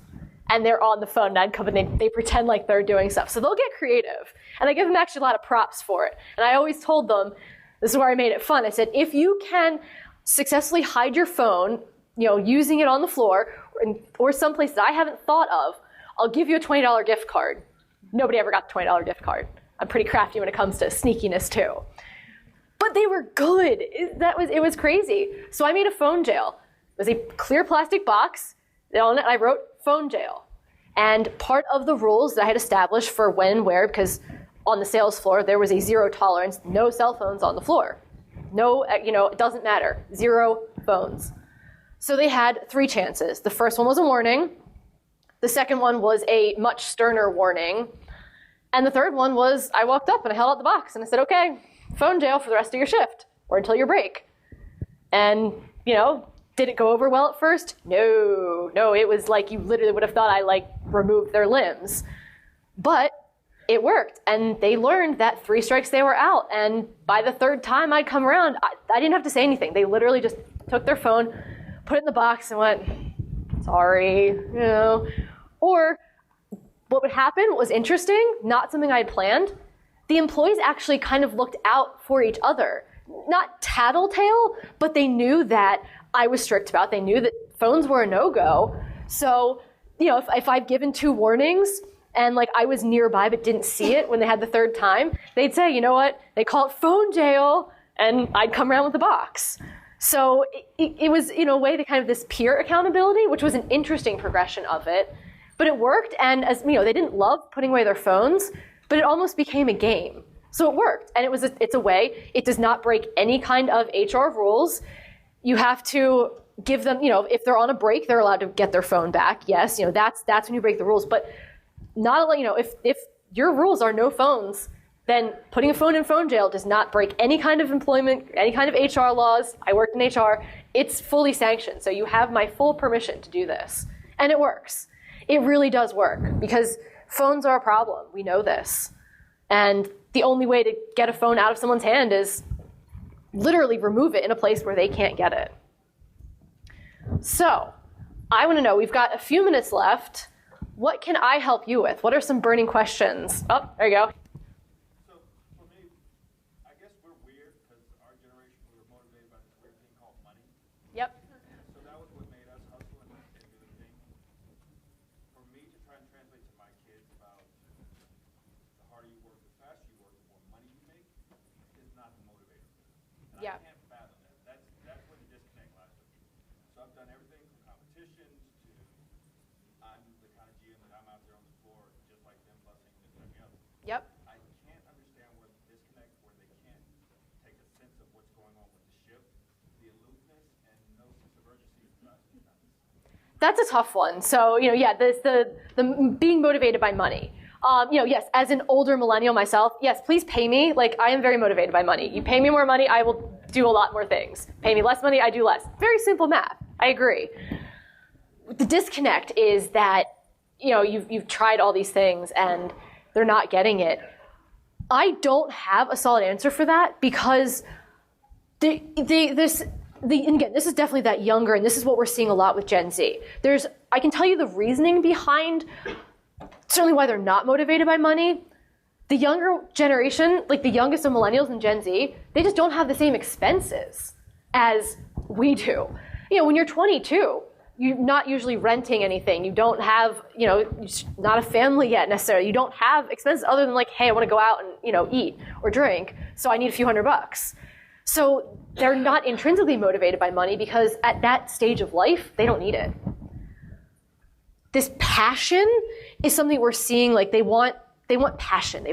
And they're on the phone, and I'd come and they pretend like they're doing stuff. So they'll get creative. And I give them actually a lot of props for it. And I always told them, this is where I made it fun. I said, if you can successfully hide your phone, using it on the floor or some places I haven't thought of, I'll give you a $20 gift card. Nobody ever got the $20 gift card. I'm pretty crafty when it comes to sneakiness too. But they were good. It was crazy. So I made a phone jail. It was a clear plastic box. On it I wrote phone jail. And part of the rules that I had established for when and where, because on the sales floor there was a zero tolerance, no cell phones on the floor. No, it doesn't matter. 0 phones. So they had 3 chances. The first one was a warning. The second one was a much sterner warning. And the third one was I walked up and I held out the box and I said, okay, phone jail for the rest of your shift or until your break. And, did it go over well at first? No, it was like you literally would have thought I removed their limbs. But it worked. And they learned that 3 strikes they were out. And by the third time I'd come around, I didn't have to say anything. They literally just took their phone, put it in the box and went, sorry, Or what would happen was interesting, not something I had planned. The employees actually kind of looked out for each other. Not tattletale, but they knew that I was strict about it. They knew that phones were a no-go. So, if I've given 2 warnings and I was nearby but didn't see it when they had the third time, they'd say, you know what, they call it phone jail, and I'd come around with the box. So it was, in a way, the kind of this peer accountability, which was an interesting progression of it. But it worked, and as they didn't love putting away their phones, but it almost became a game. So it worked, and it's a way. It does not break any kind of HR rules. You have to give them, if they're on a break, they're allowed to get their phone back. Yes, that's when you break the rules. But not, if your rules are no phones, then putting a phone in phone jail does not break any kind of employment, any kind of HR laws. I worked in HR. It's fully sanctioned. So you have my full permission to do this. And it works. It really does work because phones are a problem. We know this. And the only way to get a phone out of someone's hand is literally remove it in a place where they can't get it. So I want to know, we've got a few minutes left. What can I help you with? What are some burning questions? Oh, there you go. So for me, I guess we're weird because our generation, we were motivated by this weird thing called money. Yep. So that was what made us hustle and do the thing. For me to try and translate to my kids about the harder you work, the faster you work, the more money you make, is not the motivator. And Yeah. I can't fathom that. That's where the disconnect lies with me. So I've done everything from competitions to I'm the kind of GM that I'm out there on the floor just like them busing this and the other. Yep. I can't understand where the disconnect, where they can't take a sense of what's going on with the ship, the aloofness, and no sense of urgency drives me nuts. That's a tough one. So, the being motivated by money. Yes, as an older millennial myself, yes, please pay me. I am very motivated by money. You pay me more money, I will do a lot more things. Pay me less money, I do less. Very simple math. I agree. The disconnect is that you've tried all these things and they're not getting it. I don't have a solid answer for that because and again, this is definitely that younger, and this is what we're seeing a lot with Gen Z. I can tell you the reasoning behind certainly why they're not motivated by money. The younger generation, like the youngest of millennials and Gen Z, they just don't have the same expenses as we do. When you're 22, you're not usually renting anything. You don't have, you're not a family yet necessarily. You don't have expenses other than like, hey, I want to go out and, eat or drink, so I need a few $100. So they're not intrinsically motivated by money because at that stage of life, they don't need it. This passion is something we're seeing, like they want passion.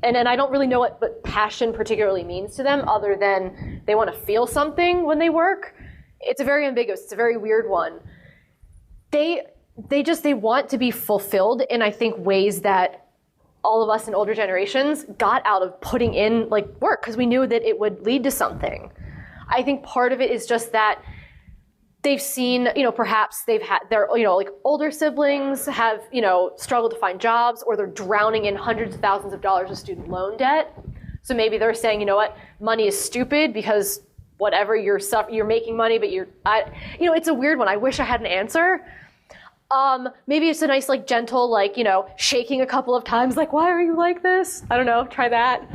And I don't really know what passion particularly means to them other than they want to feel something when they work. It's a very ambiguous, it's a very weird one. They want to be fulfilled in, I think, ways that all of us in older generations got out of putting in like work because we knew that it would lead to something. I think part of it is just that they've seen, perhaps they've had their, like older siblings have, struggled to find jobs, or they're drowning in hundreds of thousands of dollars of student loan debt. So maybe they're saying, money is stupid because whatever you're making money, but it's a weird one. I wish I had an answer. Maybe it's a nice, like gentle, like, shaking a couple of times, like, why are you like this? I don't know, try that.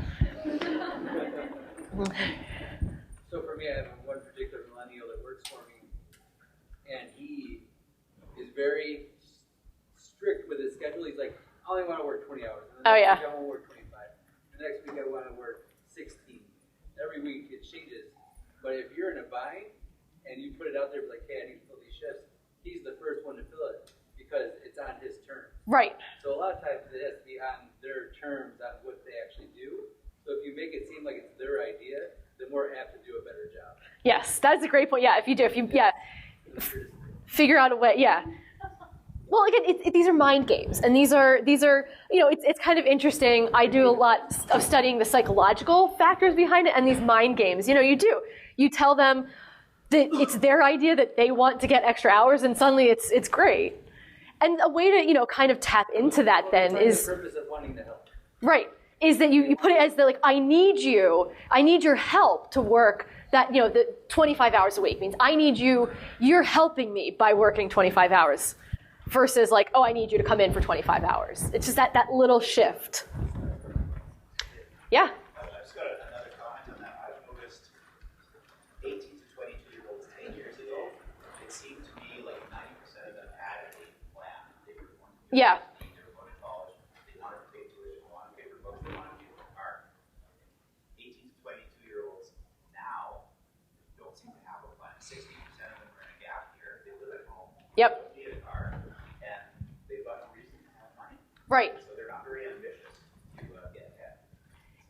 So for me, I have one particular millennial that works for me, and he is very strict with his schedule. He's like, I only want to work 20 hours. And the next week I want to work 25. The next week I want to work 16. Every week it changes. But if you're in a bind and you put it out there like, hey, I need to fill these shifts, he's the first one to fill it because it's on his terms. Right. So a lot of times it has to be on their terms on what they actually do. So if you make it seem like it's their idea, they're more apt to do a better job. Yes, that's a great point. Yeah, figure out a way. Yeah. Well, again, these are mind games, and these are it's kind of interesting. I do a lot of studying the psychological factors behind it, and these mind games. You tell them that it's their idea that they want to get extra hours, and suddenly it's great. And a way to kind of tap into that then is the purpose of wanting to help. Right. Is that you put it as like, I need your help to work that, the 25 hours a week means I need you're helping me by working 25 hours versus like, oh, I need you to come in for 25 hours. It's just that little shift. Yeah. I've just got another comment on that. I've noticed 18 to 22-year-olds 10 years ago, it seemed to me like 90% of them had a plan. They were going to Yeah. Yep. Right. So they're not very ambitious to get ahead.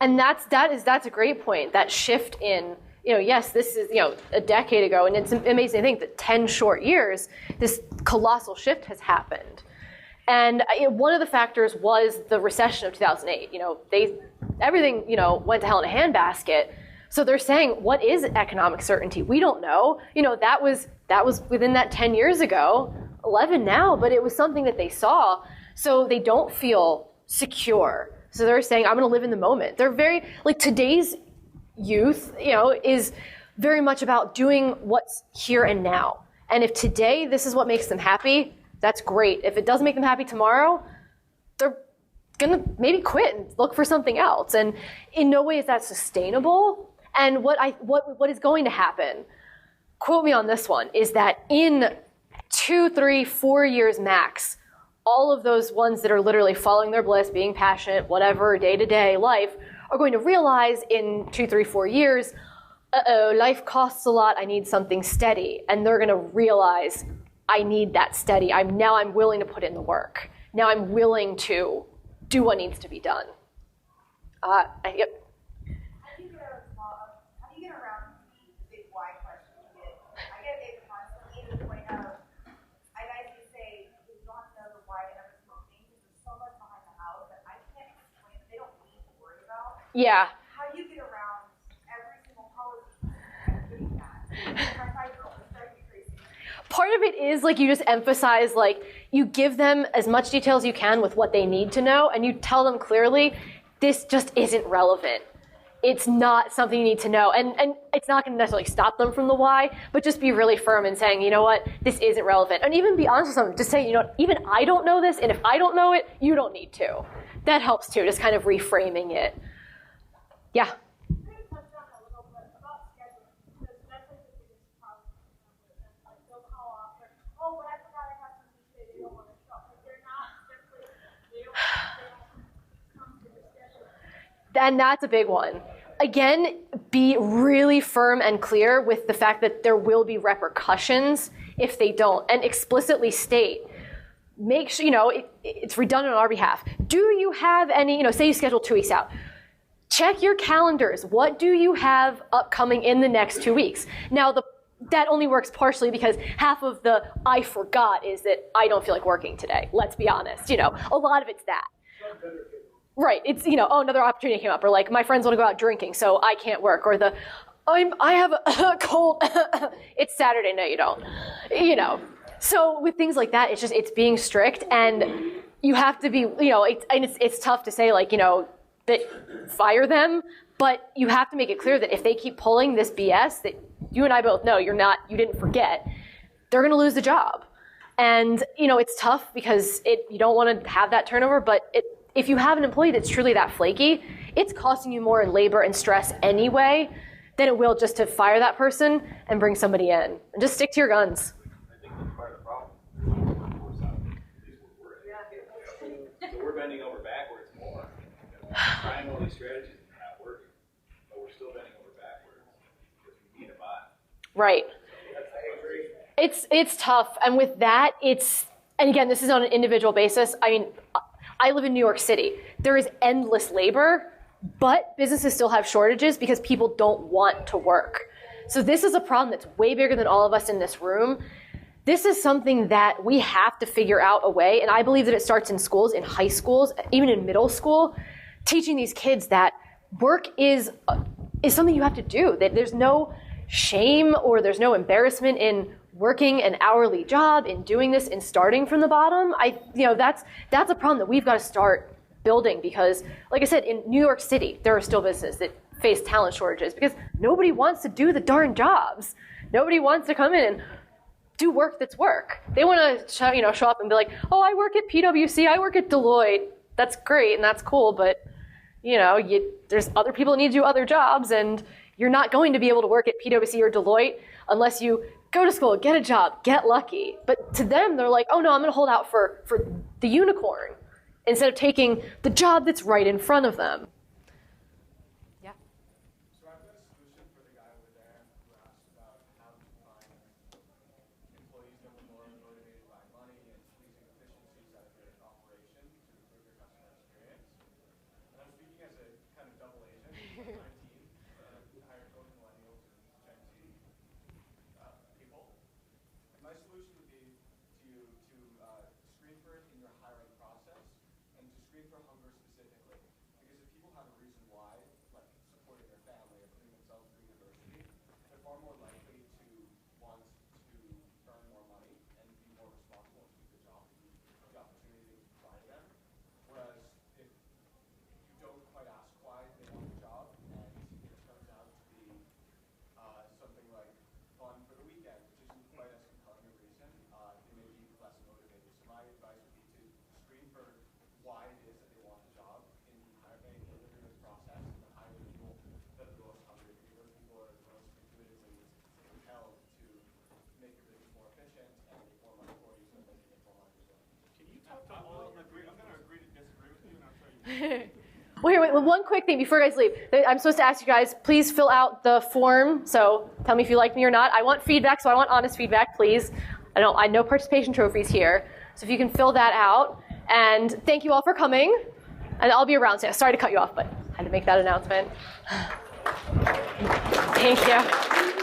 And that's a great point. That shift in, yes, this is, a decade ago, and it's amazing to think that 10 short years, this colossal shift has happened. And one of the factors was the recession of 2008. Everything, went to hell in a handbasket. So they're saying, what is economic certainty? We don't know. That was within that 10 years ago, 11 now, but it was something that they saw. So they don't feel secure. So they're saying, I'm going to live in the moment. They're very, like today's youth, is very much about doing what's here and now. And if today this is what makes them happy, that's great. If it doesn't make them happy tomorrow, they're going to maybe quit and look for something else. And in no way is that sustainable. And what is going to happen, quote me on this one, is that in 2, 3, 4 years max, all of those ones that are literally following their bliss, being passionate, whatever, day-to-day life, are going to realize in 2, 3, 4 years, life costs a lot, I need something steady. And they're going to realize, I need that steady. I'm willing to put in the work. Now I'm willing to do what needs to be done. Yep. Yeah. How do you get around every single policy and doing that? My 5-year-old is driving me crazy. part of it is like you just emphasize, like you give them as much detail as you can with what they need to know, and you tell them clearly, this just isn't relevant. It's not something you need to know. And it's not going to necessarily stop them from the why, but just be really firm in saying, you know what, this isn't relevant. And even be honest with them. Just say, you know, even I don't know this, and if I don't know it, you don't need to. That helps too, just kind of reframing it. Yeah? And that's a big one. Again, be really firm and clear with the fact that there will be repercussions if they don't, and explicitly state, make sure, you know, it's redundant on our behalf. Do you have any, you know, say you schedule 2 weeks out. Check your calendars. What do you have upcoming in the next 2 weeks? Now, that only works partially because half of the I forgot is that I don't feel like working today. Let's be honest. You know, a lot of it's that. Right. It's, you know, oh, another opportunity came up, or like my friends want to go out drinking, so I can't work, or I have a cold. It's Saturday. No, you don't. You know. So with things like that, it's being strict, and you have to be, you know, it's tough to say, like, you know, that fire them, but you have to make it clear that if they keep pulling this BS that you and I both know you didn't forget, they're going to lose the job. And, you know, it's tough because you don't want to have that turnover, but if you have an employee that's truly that flaky, it's costing you more in labor and stress anyway than it will just to fire that person and bring somebody in. And just stick to your guns. I think that's part of the problem. So we're bending over backwards more. Trying all these strategies and they're not working. But we're still bending over backwards because we need a bot. Right. It's tough. And with that, and again, this is on an individual basis. I mean, I live in New York City. There is endless labor, but businesses still have shortages because people don't want to work. So this is a problem that's way bigger than all of us in this room. This is something that we have to figure out a way, and I believe that it starts in schools, in high schools, even in middle school, teaching these kids that work is something you have to do, that there's no shame or there's no embarrassment in working an hourly job, in doing this, in starting from the bottom. That's a problem that we've got to start building because, like I said, in New York City, there are still businesses that face talent shortages because nobody wants to do the darn jobs. Nobody wants to come in and do work that's work. They want to show up and be like, oh, I work at PwC, I work at Deloitte. That's great and that's cool, but there's other people that need to do other jobs, and you're not going to be able to work at PwC or Deloitte unless you go to school, get a job, get lucky. But to them, they're like, oh no, I'm going to hold out for the unicorn instead of taking the job that's right in front of them. Yeah. So I've got a solution for the guy over there who asked about how to find employees that were more motivated by money and squeezing efficiencies out of their operation to improve their customer experience. And I'm speaking as a kind of double agent. I'm 19, hired both millennials and Gen Z people. And my solution would be to screen for it in your hiring process and to screen for hunger specifically. Because if people have a reason why, like supporting their family or putting themselves through university, they're far more likely to want to earn more money and be more responsible and keep the job, the opportunity to provide them. Whereas if you don't quite ask why they want the job and it turns out to be something like fun for the weekend, which isn't quite as compelling a reason, they may be less motivated. So my advice would be to screen for why it is that they want the job in hiring the interviewing process and then hire the people that are the most hungry, because those people are the most intuitively compelled to make your business more efficient and make more money for you so that they can make more money as well. Can you talk to all of agree? I'm going to agree to disagree with you and I'll show you. Well, wait, one quick thing before you guys leave. I'm supposed to ask you guys, please fill out the form. So tell me if you like me or not. I want feedback, so I want honest feedback, please. I know participation trophies here. So if you can fill that out. And thank you all for coming. And I'll be around. So sorry to cut you off, but I had to make that announcement. Thank you.